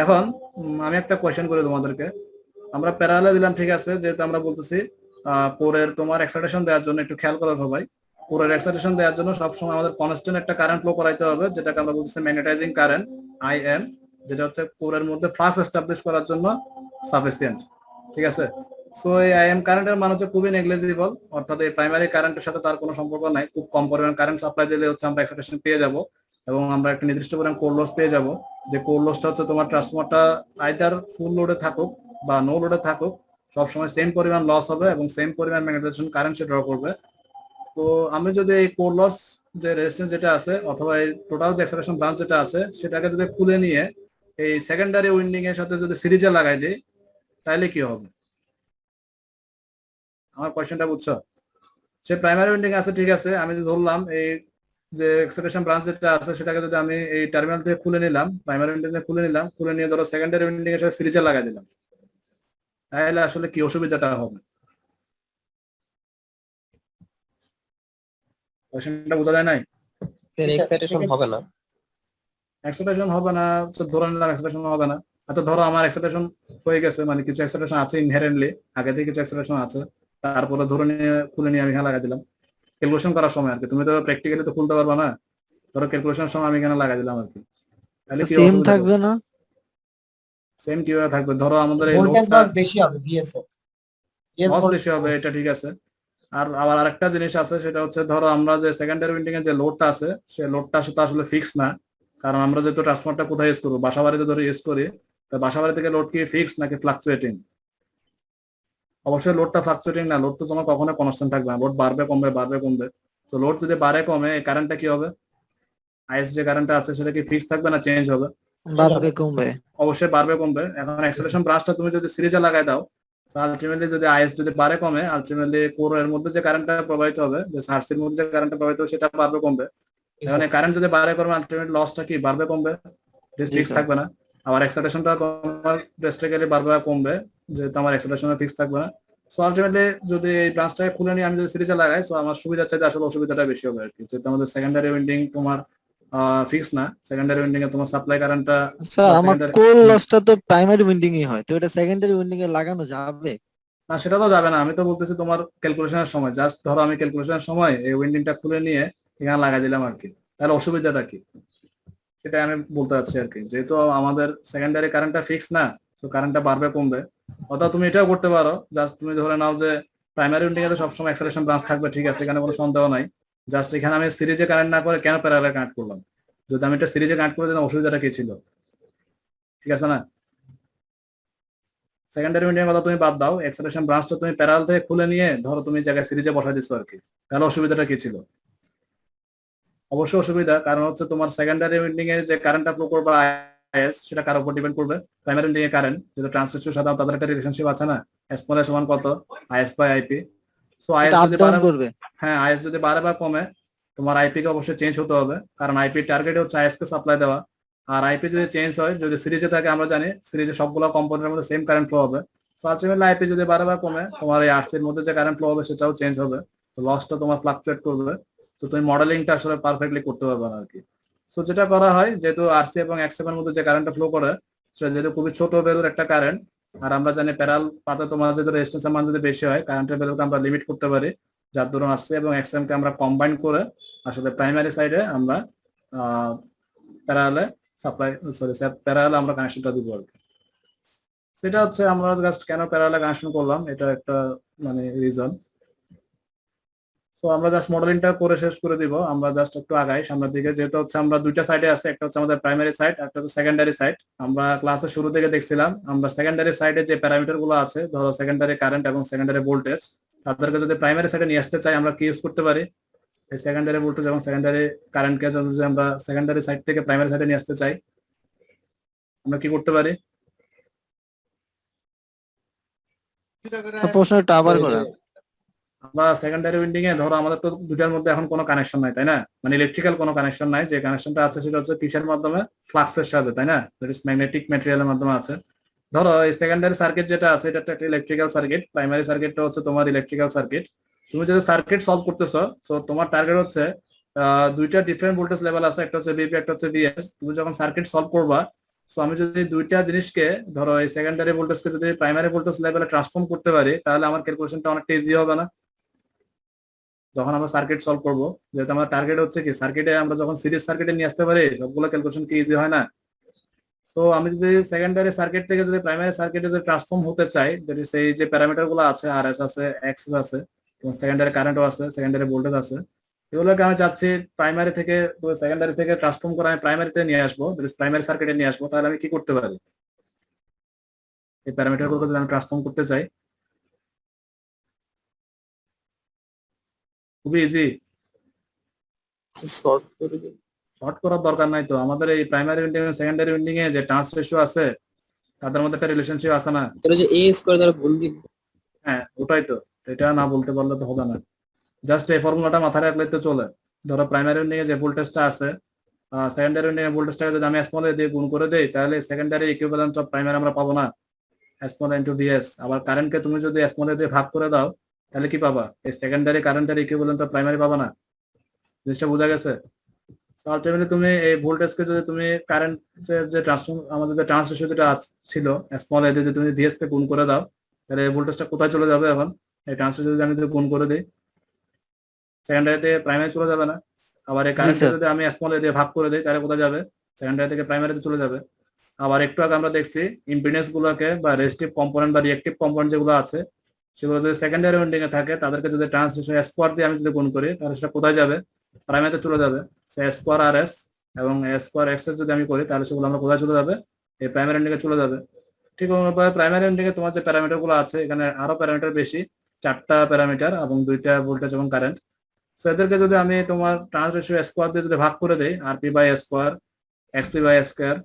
এখন আমি একটা কোয়েশ্চেন করি তোমাদেরকে, আমরা প্যারালে দিলাম, ঠিক আছে, যেহেতু আমরা বলতেছি কোরের তোমার এক্সাইটেশন দেওয়ার জন্য, একটু খেয়াল করো সবাই, কোরের এক্সাইটেশন দেওয়ার জন্য সবসময় আমাদের কনস্ট্যান্ট একটা কারেন্ট ফ্লো করাইতে হবে, যেটাকে আমরা বলতেছি ম্যাগনেটাইজিং কারেন্ট IM, যেটা হচ্ছে কোরের মধ্যে ফ্লাক্স এস্টাবলিশ করার জন্য সাফিসিয়েন্ট, ঠিক আছে। সো এই IM কারেন্টের মান হচ্ছে খুবই নেগলিজিবল, অর্থাৎ এই প্রাইমারি কারেন্টের সাথে তার কোনো সম্পর্ক নাই। খুব কম পরিমাণ কারেন্ট সাপ্লাই দিলে হচ্ছে আমরা এক্সাইটেশন পেয়ে যাব, এবং আমরা একটা নির্দিষ্ট পরিমাণ কোর লস পেয়ে যাব। যে কোর লসটা হচ্ছে তোমার ট্রান্সফরমারটা আইদার ফুল লোডে থাকুক বা নো লোডে থাকুক, সবসময় সেম পরিমাণ লস হবে এবং সেম পরিমাণ ম্যাগনেটাইজেশন কারেন্ট সে ড্র করবে। তো আমি যদি এই কোর লস যে রেজিস্ট্যান্স যেটা আছে, অথবা এই টোটাল যে এক্সাইটেশন ব্রাঞ্চ যেটা আছে, সেটাকে যদি খুলে নিয়ে এই সেকেন্ডারি উইন্ডিং এর সাথে যদি সিরিজে লাগাই দিই তাহলে কি হবে? আমার কোয়েশ্চেনটা বুঝছো? সে প্রাইমারি উইন্ডিং আছে, ঠিক আছে, আমি যদি ধরলাম এই যে এক্সাইটেশন ব্রাঞ্চ যেটা আছে সেটাকে যদি আমি এই টার্মিনাল থেকে খুলে নিলাম, প্রাইমারি উইন্ডিং থেকে খুলে নিলাম, খুলে নিয়ে ধরো সেকেন্ডারি উইন্ডিং এর সাথে সিরিজে লাগাই দিলাম, তাহলে আসলে কি অসুবিধাটা হবে? কোয়েশ্চেনটা বোঝা যায় নাই? এক্সাইটেশন হবে না। এক্সাইটেশন হবে না, তো ধরে নিলাম এক্সাইটেশন হবে না। আচ্ছা ধরো আমার এক্সাইটেশন হয়ে গেছে, মানে কিছু এক্সাইটেশন আছে ইনহেরেন্টলি, আগে থেকে কিছু এক্সাইটেশন আছে, তারপরে ধরে নিয়ে খুলে নিয়ে আমি এখানে লাগাই দিলাম ক্যালকুলেশন করার সময় আর কি। তুমি তো প্র্যাকটিক্যালি তো খুলতে পারবা না, ধরো ক্যালকুলেশনের সময় আমি এখানে লাগাই দিলাম আর কি, তাহলে কি সেম থাকবে না? সেম কিভাবে থাকবে? ধরো আমাদের এই ভোল্টেজ লোডটা লস বেশি হবে বিএস এর। লস বেশি হবে, এটা ঠিক আছে। আর আবার আরেকটা জিনিস আছে, সেটা হচ্ছে ধরো আমরা যে সেকেন্ডারি উইন্ডিং এর যে লোডটা আছে, সেই লোডটা সেটা আসলে ফিক্স না, কারণ আমরা যেহেতু ট্রান্সফরমারটা কোথায় ইউজ করবো, বাসা বাড়িতে ধরে ইউজ করি, তো বাসা বাড়ি থেকে লোড কি ফিক্স নাকি ফ্লাকচুয়েটিং? অবশ্যই লোডটা ফ্লাকচুয়েটিং না, লোড তো তোমার কখনো কনস্ট্যান্ট থাকবে না, লোড বাড়বে কমবে বাড়বে কমবে। তো লোড যদি বাড়ে কমে, কারেন্টটা কি হবে? আইএস যে কারেন্টটা আছে সেটা কি ফিক্স থাকবে না চেঞ্জ হবে? বাড়বে কমবে? অবশ্যই বাড়বে কমবে। এখন এক্সেলেশন ব্রাঞ্চটা তুমি যদি সিরিজে লাগাই দাও, আলটিমেটলি যদি আইএস যদি বাড়ে কমে, আলটিমেটলি কোর এর মধ্যে যে কারেন্টটা প্রবাহিত হবে, যে সার্সির মধ্যে যে কারেন্টটা প্রবাহিত হবে সেটা বাড়বে কমবে। এখন এই কারেন্ট যদি বাড়ে কমে, আলটিমেটলি লসটা কি বাড়বে কমবে? ফিক্স থাকবে না। আবার এক্সাইটেশনটা তোমার ড্রাস্টিক্যালি বাড়বে কমবে, যেহেতু আমার এক্সাইটেশন ফিক্স থাকবে না। সো আলটিমেটলি যদি এই ব্রাঞ্চটাকে খুলে নিয়ে আমি যদি সিরিজে লাগাই, সো আমার সুবিধা চাইতে আসলে অসুবিধাটা বেশি হবে আর কি, যেহেতু আমাদের সেকেন্ডারি উইন্ডিং তোমার ফিক্স না, সেকেন্ডারি উইন্ডিং এ তোমার সাপ্লাই কারেন্টটা স্যার আমার কোর লসটা তো প্রাইমারি উইন্ডিং এ হয়, তো এটা সেকেন্ডারি উইন্ডিং এ লাগানো যাবে? না, সেটা তো যাবে না। আমি তো বলতেছি তোমার ক্যালকুলেশনের সময়, জাস্ট ধরো আমি ক্যালকুলেশনের সময় এই উইন্ডিংটা খুলে নিয়ে এখানে লাগাই দিলাম আর কি, তাহলে অসুবিধাটা কি সেটা আমি বলতে চাচ্ছি আর কি। যেহেতু আমাদের সেকেন্ডারি কারেন্টটা ফিক্স না, তো কারেন্টটা বাড়বে কমবে। অথবা তুমি এটাও করতে পারো, জাস্ট তুমি ধরে নাও যে প্রাইমারি উইন্ডিং এ সবসময় এক্সাইটেশন ব্রাঞ্চ থাকবে, ঠিক আছে, এখানে কোনো সন্দেহ নাই। জাস্ট এখানে আমি সিরিজে কারেন্ট না করে কেন প্যারালালে কানেক্ট করলাম? যদি আমি এটা সিরিজে কানেক্ট করে দিতাম অসুবিধাটা কি ছিল? ঠিক আছে না? সেকেন্ডারি উইন্ডিং এর কথা তুমি বাদ দাও, এক্সাইটেশন ব্রাঞ্চটা তুমি প্যারাল থেকে খুলে নিয়ে ধরো তুমি জায়গায় সিরিজে বসাই দিচ্ছ আর কি, তাহলে অসুবিধাটা কি ছিল? অবশ্যই অসুবিধা, কারণ হচ্ছে তোমার সেকেন্ডারি উইন্ডিং এর যে কারেন্টটা ফ্লো করবে আইএস, সেটা কার উপর ডিপেন্ড করবে? প্রাইমারি উইন্ডিং এর কারেন্ট, যেটা ট্রান্সিস্টর সাথে তাদের একটা রিলেশনশিপ আছে না, এস স্মল সমান কত, IS by IP. So IS up যদি ডাউন বাড়ে, করবে। হ্যাঁ আইএস যদি বাড়ে বা কমে, তোমার আইপি কে অবশ্যই চেঞ্জ হতে হবে, কারণ আইপি টার্গেট হচ্ছে আইএস কে সাপ্লাই দেওয়া। আর আইপি যদি চেঞ্জ হয়, যদি সিরিজে থাকে, আমরা জানি সিরিজে সবগুলো কম্পোনেন্টের মধ্যে সেম কারেন্ট ফ্লো হবে। সো আলটিমেটলি আইপি যদি বাড়ে বা কমে, তোমার এই আরসি এর মধ্যে যে কারেন্ট ফ্লো হবে সেটাও চেঞ্জ হবে, তো লসটা তোমার ফ্লাকচুয়েট করবে। তো তুমি মডেলিংটা আসলে পারফেক্টলি করতে পারবে না আর কি। সো যেটা করা হয়, যেহেতু আরসি এবং এক্সএম এর মধ্যে যে কারেন্টটা ফ্লো করে সেটা যেহেতু খুবই ছোট ভ্যালুর একটা কারেন্ট, আর আমরা জানি প্যারাল পাতে তোমার যদি রেজিস্ট্যান্সের মান যদি বেশি হয়, কারেন্টের ভ্যালুকে আমরা লিমিট করতে পারি, যার দরুন আরসি এবং এক্সএম কে আমরা কম্বাইন করে আসলে প্রাইমারি সাইডে আমরা প্যারালে সাপ্লাই, সরি প্যারালে আমরা কানেকশনটা দিব আর কি। সেটা হচ্ছে আমরা জাস্ট কেন প্যারালে কানেকশন করলাম, এটা একটা মানে রিজন। সো আমরা জাস্ট মডেলিংটা করে শেষ করে দিব, আমরা জাস্ট একটু আগাই সামনের দিকে, যেহেতু হচ্ছে আমরা দুইটা সাইডে আছে, একটা হচ্ছে আমাদের প্রাইমারি সাইড, একটা হচ্ছে সেকেন্ডারি সাইড। আমরা ক্লাসের শুরু থেকে দেখছিলাম, আমরা সেকেন্ডারি সাইডে যে প্যারামিটার গুলো আছে, ধরো সেকেন্ডারি কারেন্ট এবং সেকেন্ডারি ভোল্টেজ, তাদেরকে যদি প্রাইমারি সাইডে নিয়ে আসতে চাই, আমরা কি ইউজ করতে পারি? এই সেকেন্ডারি ভোল্টেজ এবং সেকেন্ডারি কারেন্টকে যদি আমরা সেকেন্ডারি সাইড থেকে প্রাইমারি সাইডে নিয়ে আসতে চাই, আমরা কি করতে পারি? প্রশ্নটা আবার করা। আমরা সেকেন্ডারি উইন্ডিং এ ধরো আমাদের তো দুটার মধ্যে এখন কোনো কানেকশন নাই, তাই না? মানে ইলেকট্রিক্যাল কোনো কানেকশন নাই, যে কানেকশনটা আছে সেটা হচ্ছে কিসের মাধ্যমে? ফ্লাক্সের সাথে, তাই না? দ্যাট ইজ ম্যাগনেটিক ম্যাটেরিয়ালের মাধ্যমে আছে। ধরো এই সেকেন্ডারি সার্কিট যেটা আছে, এটা একটা ইলেকট্রিক্যাল সার্কিট, প্রাইমারি সার্কিটটা হচ্ছে তোমার ইলেকট্রিক্যাল সার্কিট। তুমি যদি সার্কিট সলভ করতেছো, তো তোমার টার্গেট হচ্ছে দুইটা ডিফারেন্ট ভোল্টেজ লেভেল আছে, একটা হচ্ছে ভিপি, একটা হচ্ছে ভিএস। তুমি যখন সার্কিট সলভ করবা, সো আমি যদি দুইটা জিনিসকে ধরো এই সেকেন্ডারি ভোল্টেজকে যদি প্রাইমারি ভোল্টেজ লেভেলে ট্রান্সফর্ম করতে পারি, তাহলে আমার ক্যালকুলেশনটা অনেকটা ইজি হবে না? যখন আমরা সার্কিট সলভ করবো, যেহেতু আমার টার্গেট হচ্ছে কি সার্কিটে আমরা যখন সিরিজ সার্কিটে নিয়ে আসতে পারি, সবগুলো ক্যালকুলেশন কি ইজি হয় না? সো আমি যদি সেকেন্ডারি সার্কিট থেকে যদি প্রাইমারি সার্কিটে যদি ট্রান্সফর্ম হতে চাই, যদি সেই যে প্যারামিটার গুলো আছে, আর এস আছে, এক্স আছে, এবং সেকেন্ডারি কারেন্টও আছে, সেকেন্ডারি ভোল্টেজ আছে, এগুলোকে আমি চাচ্ছি প্রাইমারি থেকে সেকেন্ডারি থেকে ট্রান্সফর্ম করে আমি প্রাইমারিতে নিয়ে আসবো, যদি প্রাইমারি সার্কিটে নিয়ে আসবো, তাহলে আমি কি করতে পারি? এই প্যারামিটার গুলোকে যদি আমি ট্রান্সফর্ম করতে চাই, খুবই ইজি। শর্ট করে দিন। শর্ট করার দরকার নাই তো, আমাদের এই প্রাইমারি উইন্ডিং এবং সেকেন্ডারি উইন্ডিং এ যে ট্রান্স রেশিও আছে, তাদের মধ্যে একটা রিলেশনশিপ আছে না? তাহলে যে এ স্কোয়ার দ্বারা গুণ দিন। হ্যাঁ ওটাই তো, এটা না বলতে পারলে তো হবে না, জাস্ট এই ফর্মুলাটা মাথায় রাখলে তো চলে। ধরো প্রাইমারি উইন্ডিং এ যে ভোল্টেজটা আছে, সেকেন্ডারি উইন্ডিং এর ভোল্টেজটাকে যদি আমি স্মল এ দিয়ে গুণ করে দেই, তাহলে সেকেন্ডারি ইকুইভ্যালেন্ট অফ প্রাইমারি আমরা পাবো না, স্মল ইনটু ভিএস। আবার কারেন্টকে তুমি যদি স্মল এ দিয়ে ভাগ করে দাও, তাহলে কি পাবা? এই সেকেন্ডারি কারেন্টের ইকুইভ্যালেন্ট অফ প্রাইমারি পাবা না? জিনিসটা বোঝা গেছে? আলটিমেটলি তুমি এই ভোল্টেজকে যদি তুমি কারেন্টের যে ট্রান্সফর্ম, আমাদের যে ট্রান্স রেশিও যেটা ছিল স্মল এ দিয়ে যদি তুমি ভিএস কে গুণ করে দাও, তাহলে এই ভোল্টেজটা কোথায় চলে যাবে? এখন এই ট্রান্স রেশিও যদি আমি যদি গুণ করে দিই, সেকেন্ডারিতে প্রাইমারি চলে যাবে না? আবার এই কারেন্টকে স্যার। যদি আমি স্মল এ দিয়ে ভাগ করে দিই, তাহলে কোথায় যাবে? সেকেন্ডারি থেকে প্রাইমারিতে চলে যাবে। আবার একটু আগে আমরা দেখছি ইম্পিডেন্স গুলোকে বা রেজিস্টিভ কম্পোনেন্ট বা রিঅ্যাকটিভ কম্পোনেন্ট যেগুলো আছে, সেগুলো যদি সেকেন্ডারি উইন্ডিং এ থাকে, তাদেরকে যদি ট্রান্স রেশিও স্কোয়ার দিয়ে আমি যদি গুণ করি, তাহলে সেটা কোথায় যাবে? প্রাইমারিতে চলে যাবে। সে স্কোয়ার আর এস এবং স্কোয়ার এক্স এস যদি আমি করি, তাহলে সেগুলো আমরা কোথায় চলে যাবে? এই প্রাইমারি উইন্ডিং এ চলে যাবে। ঠিক অনুপাতে প্রাইমারি উইন্ডিং এ তোমার যে প্যারামিটার গুলো আছে, এখানে আরো প্যারামিটার বেশি, 4টা প্যারামিটার এবং 2টা ভোল্টেজ এবং কারেন্ট। সো এদেরকে যদি আমি তোমার ট্রান্স রেশিও স্কোয়ার দিয়ে যদি ভাগ করে দেই, R P by square, X P by square,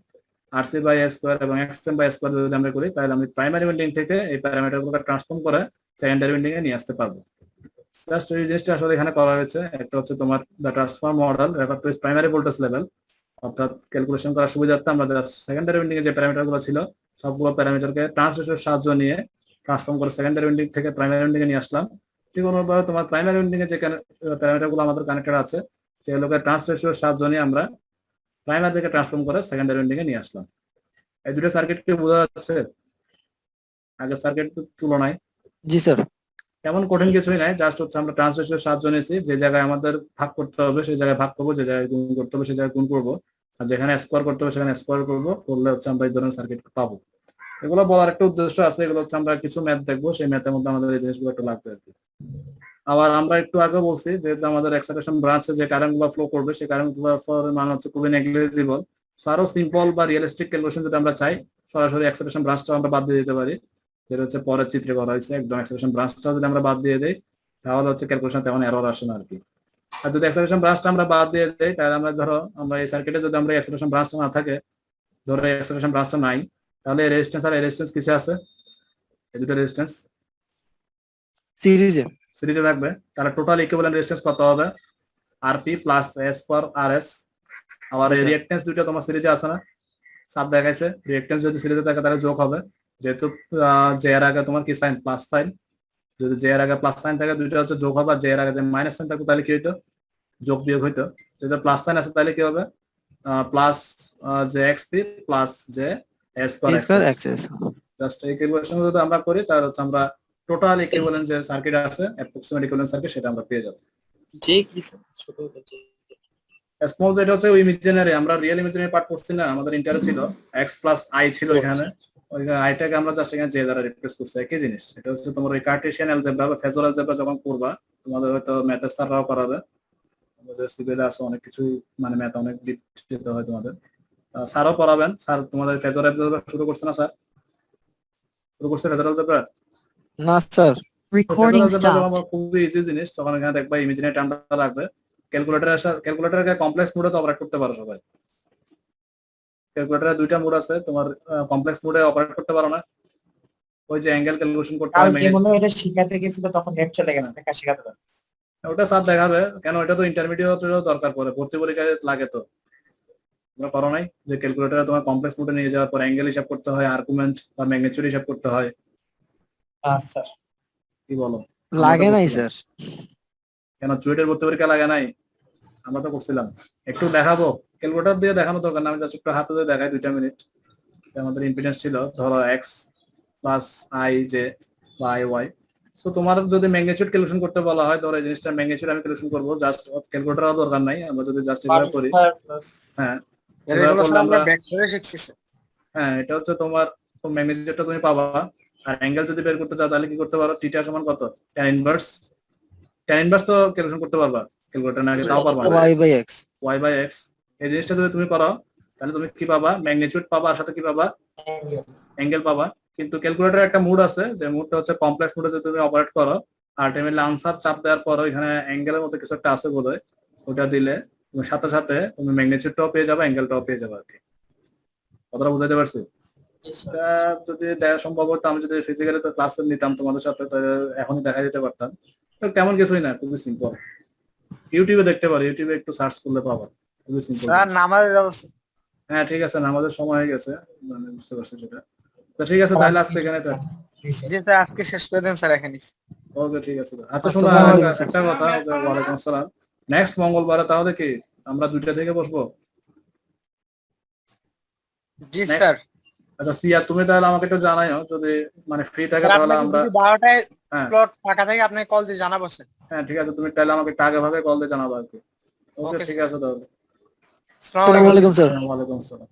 R C by square এবং এক্স এম বাই স্কোয়ার যদি আমরা করি, তাহলে আমি প্রাইমারি উইন্ডিং থেকে এই প্যারামিটার গুলোকে ট্রান্সফর্ম করে সেকেন্ডারি উইন্ডিং এ নিয়ে আসতে পারবো। জাস্ট এই জিনিসটা আসলে এখানে করা হয়েছে। একটা হচ্ছে তোমার the transform model refer to primary voltage level, অর্থাৎ ক্যালকুলেশন করার সুবিধার্থে আমরা সেকেন্ডারি উইন্ডিং এর যে প্যারামিটার গুলো ছিল, সবগুলো প্যারামিটারকে ট্রান্স রেশিওর সাহায্য নিয়ে ট্রান্সফর্ম করে সেকেন্ডারি উইন্ডিং থেকে প্রাইমারি উইন্ডিং এ নিয়ে আসলাম। ঠিক অনুভাবে তোমার প্রাইমারি উইন্ডিং এর যে প্যারামিটার গুলো আমাদের কানেক্টেড আছে, সেগুলোকে ট্রান্স রেশিওর সাহায্য নিয়ে আমরা প্রাইমারি থেকে ট্রান্সফর্ম করে সেকেন্ডারি উইন্ডিং এ নিয়ে আসলাম। এই দুটো সার্কিট কি বোঝা যাচ্ছে আগের সার্কিট তুলনায়? জি স্যার। তেমন কঠিন কিছুই নাই, জাস্ট হচ্ছে আমরা ট্রান্স রেশিওর সাহায্য নিয়েছি, যে জায়গায় আমাদের ভাগ করতে হবে সেই জায়গায় ভাগ করবো, যে জায়গায় গুণ করতে হবে সেই জায়গায় গুণ করবো, আর যেখানে স্কোয়ার করতে হবে সেখানে স্কোয়ার করবো, করলে হচ্ছে আমরা এই ধরনের সার্কিট পাবো। এগুলো বলার একটা উদ্দেশ্য আছে, এগুলো হচ্ছে আমরা কিছু ম্যাথ দেখবো, সেই ম্যাথের মধ্যে আমাদের এই জিনিসগুলো একটু লাগবে আর কি। আবার আমরা একটু আগে বলছি, যেহেতু আমাদের এক্সাইটেশন ব্রাঞ্চে যে কারেন্ট গুলো ফ্লো করবে, সেই কারেন্ট গুলো মান হচ্ছে খুবই নেগলিজিবল, আরো সিম্পল বা রিয়েলিস্টিক ক্যালকুলেশন যদি আমরা চাই, সরাসরি অ্যাক্সেলারেশন ব্রাঞ্চটা আমরা বাদ দিয়ে দিতে পারি, যেটা হচ্ছে পরের চিত্রে করা হয়েছে। একদম অ্যাক্সেলারেশন ব্রাঞ্চটা যদি আমরা বাদ দিয়ে দেই তাহলে হচ্ছে ক্যালকুলেশন তেমন এরর আসে না আর কি। আর যদি অ্যাক্সেলারেশন ব্রাঞ্চটা আমরা বাদ দিয়ে দেই তাহলে আমরা ধরো আমরা এই সার্কিটে যদি আমরা অ্যাক্সেলারেশন ব্রাঞ্চটা না থাকে, ধরো অ্যাক্সেলারেশন ব্রাঞ্চটা নাই, তাহলে রেজিস্ট্যান্স আর রেজিস্ট্যান্স কিসে আছে? এই দুটো রেজিস্ট্যান্স সিরিজে সিরিজে থাকবে, তাহলে টোটাল ইকুইভ্যালেন্ট রেজিস্ট্যান্স কত হবে? RP plus S for RS. আবার আচ্ছা। রিঅ্যাকট্যান্স দুটো তোমার সিরিজে আছে না, সাব দেখাইছে, রিঅ্যাকট্যান্স যদি সিরিজে থাকে তাহলে যোগ হবে, যেহেতু জে এর আগে তোমার কি সাইন? Plus sign. যদি জে এর আগে প্লাস সাইন থাকে দুইটা হচ্ছে যোগ হবে, আর জে এর আগে যে মাইনাস সাইন থাকতো তাহলে কি হইতো? যোগ বিয়োগ হইতো। যদি প্লাস সাইন আছে তাহলে কি হবে? Plus J x P plus J S square XS. Just এই ক্যালকুলেশন যদি আমরা করি তাহলে হচ্ছে আমরা টোটাল ইকুইভ্যালেন্ট যে সার্কিট আছে, অ্যাপ্রক্সিমেট ইকুইভ্যালেন্ট সার্কিট, সেটা আমরা পেয়ে যাব। যে কি ছোট যে স্মল যেটা হচ্ছে ওই ইমাজিনারি, আমরা রিয়েল ইমাজিনারি পার্ট করছি না, আমাদের ইন্টারে ছিল x প্লাস i ছিল এখানে, ওই আইটাকে আমরা জাস্ট এখানে j দ্বারা রিপ্লেস করছি, একই জিনিস। এটা হচ্ছে তোমার ওই কার্টেশিয়ান অ্যালজেব্রা বা ফেজর অ্যালজেব্রা যখন করবা, তোমাদের হয়তো ম্যাথের স্যাররাও করাবে, আমাদের সিভিলে আছে অনেক কিছু, মানে ম্যাথ অনেক ডিপ দিতে হয় তোমাদের, স্যারও পড়াবেন। স্যার তোমাদের ফেজর অ্যালজেব্রা শুরু করছে না? স্যার শুরু করছে ফেজর অ্যালজেব্রা? না স্যার, Recording stopped. খুবই ইজি জিনিস। তখন এখানে দেখবা ইমাজিনারি টার্মটা লাগবে, ক্যালকুলেটরকে কমপ্লেক্স মোডে তো অপারেট করতে পারো সবাই। ক্যালকুলেটরে দুইটা মোড আছে, তোমার কমপ্লেক্স মোডে অপারেট করতে পারো না, ওই যে অ্যাঙ্গেল ক্যালকুলেশন করতে হয়, কালকে মনে হয় এটা শিখাতে গেছিল, তখন নেট চলে গেছে, দেখা শিখাতে পারে। ওটা স্যার দেখাবে। কেন এটা তো ইন্টারমিডিয়েটেরও দরকার পড়ে, ভর্তি পরীক্ষায় লাগে। তো তোমরা করো নাই যে ক্যালকুলেটরে তোমার কমপ্লেক্স মোডে নিয়ে যাওয়ার পর অ্যাঙ্গেল হিসাব করতে হয়, আর্গুমেন্ট বা ম্যাগনিটিউড হিসাব করতে হয়? আচ্ছা কি বলো? লাগে নাই স্যার। কেন চুয়েটের ভর্তি পরীক্ষা লাগে নাই? আমরা তো করছিলাম। একটু দেখাবো, ক্যালকুলেটর দিয়ে দেখানো দরকার না, আমি জাস্ট একটু হাতে দিয়ে দেখাই 2 মিনিট। আমাদের ইম্পিডেন্স ছিল ধরো এক্স প্লাস আই জে বা আই ওয়াই। সো তোমার যদি ম্যাগনিটিউড ক্যালকুলেশন করতে বলা হয়, ধরো এই জিনিসটা ম্যাগনিটিউড আমি ক্যালকুলেশন করবো, জাস্ট ক্যালকুলেটর দরকার নাই, আমরা যদি জাস্ট এভাবে করি। হ্যাঁ হ্যাঁ, এটা হচ্ছে তোমার ম্যাগনিটিউডটা তুমি পাবা। আর অ্যাঙ্গেল যদি বের করতে চাও তাহলে কি করতে পারো? থিটা সমান কত? tan inverse. tan ইনভার্স তো ক্যালকুলেশন করতে পারবা ক্যালকুলেটর না, তাও পারবা না। y/x y বাই এক্স, এই জিনিসটা যদি তুমি করো তাহলে তুমি কি পাবা? ম্যাগনিটিউড পাবা, আর সাথে কি পাবা? অ্যাঙ্গেল পাবা। কিন্তু ক্যালকুলেটরের একটা মুড আছে, যে মুডটা হচ্ছে কমপ্লেক্স মুডে যদি তুমি অপারেট করো, আলটিমেটলি আনসার চাপ দেওয়ার পর ওইখানে অ্যাঙ্গেলের মতো কিছু একটা আছে বলে, ওটা দিলে তুমি সাথে সাথে তুমি ম্যাগনিটিউডটাও পেয়ে যাবে, অ্যাঙ্গেলটাও পেয়ে যাবে আর কি। কথাটা বুঝাতে পারছি? এটা যদি দেখা সম্ভব হতো, আমি যদি ফিজিক্যালি তো ক্লাসে নিতাম তোমাদের সাথে, তাহলে এখনই দেখা দিতে পারতাম। তো তেমন কিছুই না, খুবই সিম্পল। ইউটিউবে দেখতে পারো, ইউটিউবে একটু সার্চ করলে পাবো, খুবই সিম্পল। নামাজের ব্যবস্থা হ্যাঁ ঠিক আছে, আমাদের সময় হয়ে গেছে, মানে বুঝতে পারছি সেটা। তো ঠিক আছে, তাহলে আজকে এখানে তো আজকে শেষ করে দেন স্যার এখানে। ওকে ঠিক আছে। আচ্ছা শোনো, একটা কথা, ওয়ালাইকুম আসসালাম। নেক্সট মঙ্গলবারে তাহলে কি আমরা 2টা থেকে বসবো? জি স্যার। আচ্ছা সিয়া, তুমি তাহলে আমাকে একটু জানাইও, যদি মানে ফ্রি থাকে তাহলে আমরা 12টায় হ্যাঁ প্লট ফাঁকা থাকে আপনাকে কল দিয়ে জানাবো স্যার। হ্যাঁ ঠিক আছে, তুমি তাহলে আমাকে একটু আগে ভাগে কল দিয়ে জানাবো আর কি। ওকে Okay, ঠিক sir. আছে তাহলে। আসসালামু আলাইকুম আসসালামু আলাইকুম স্যার। ওয়ালাইকুম আসসালাম।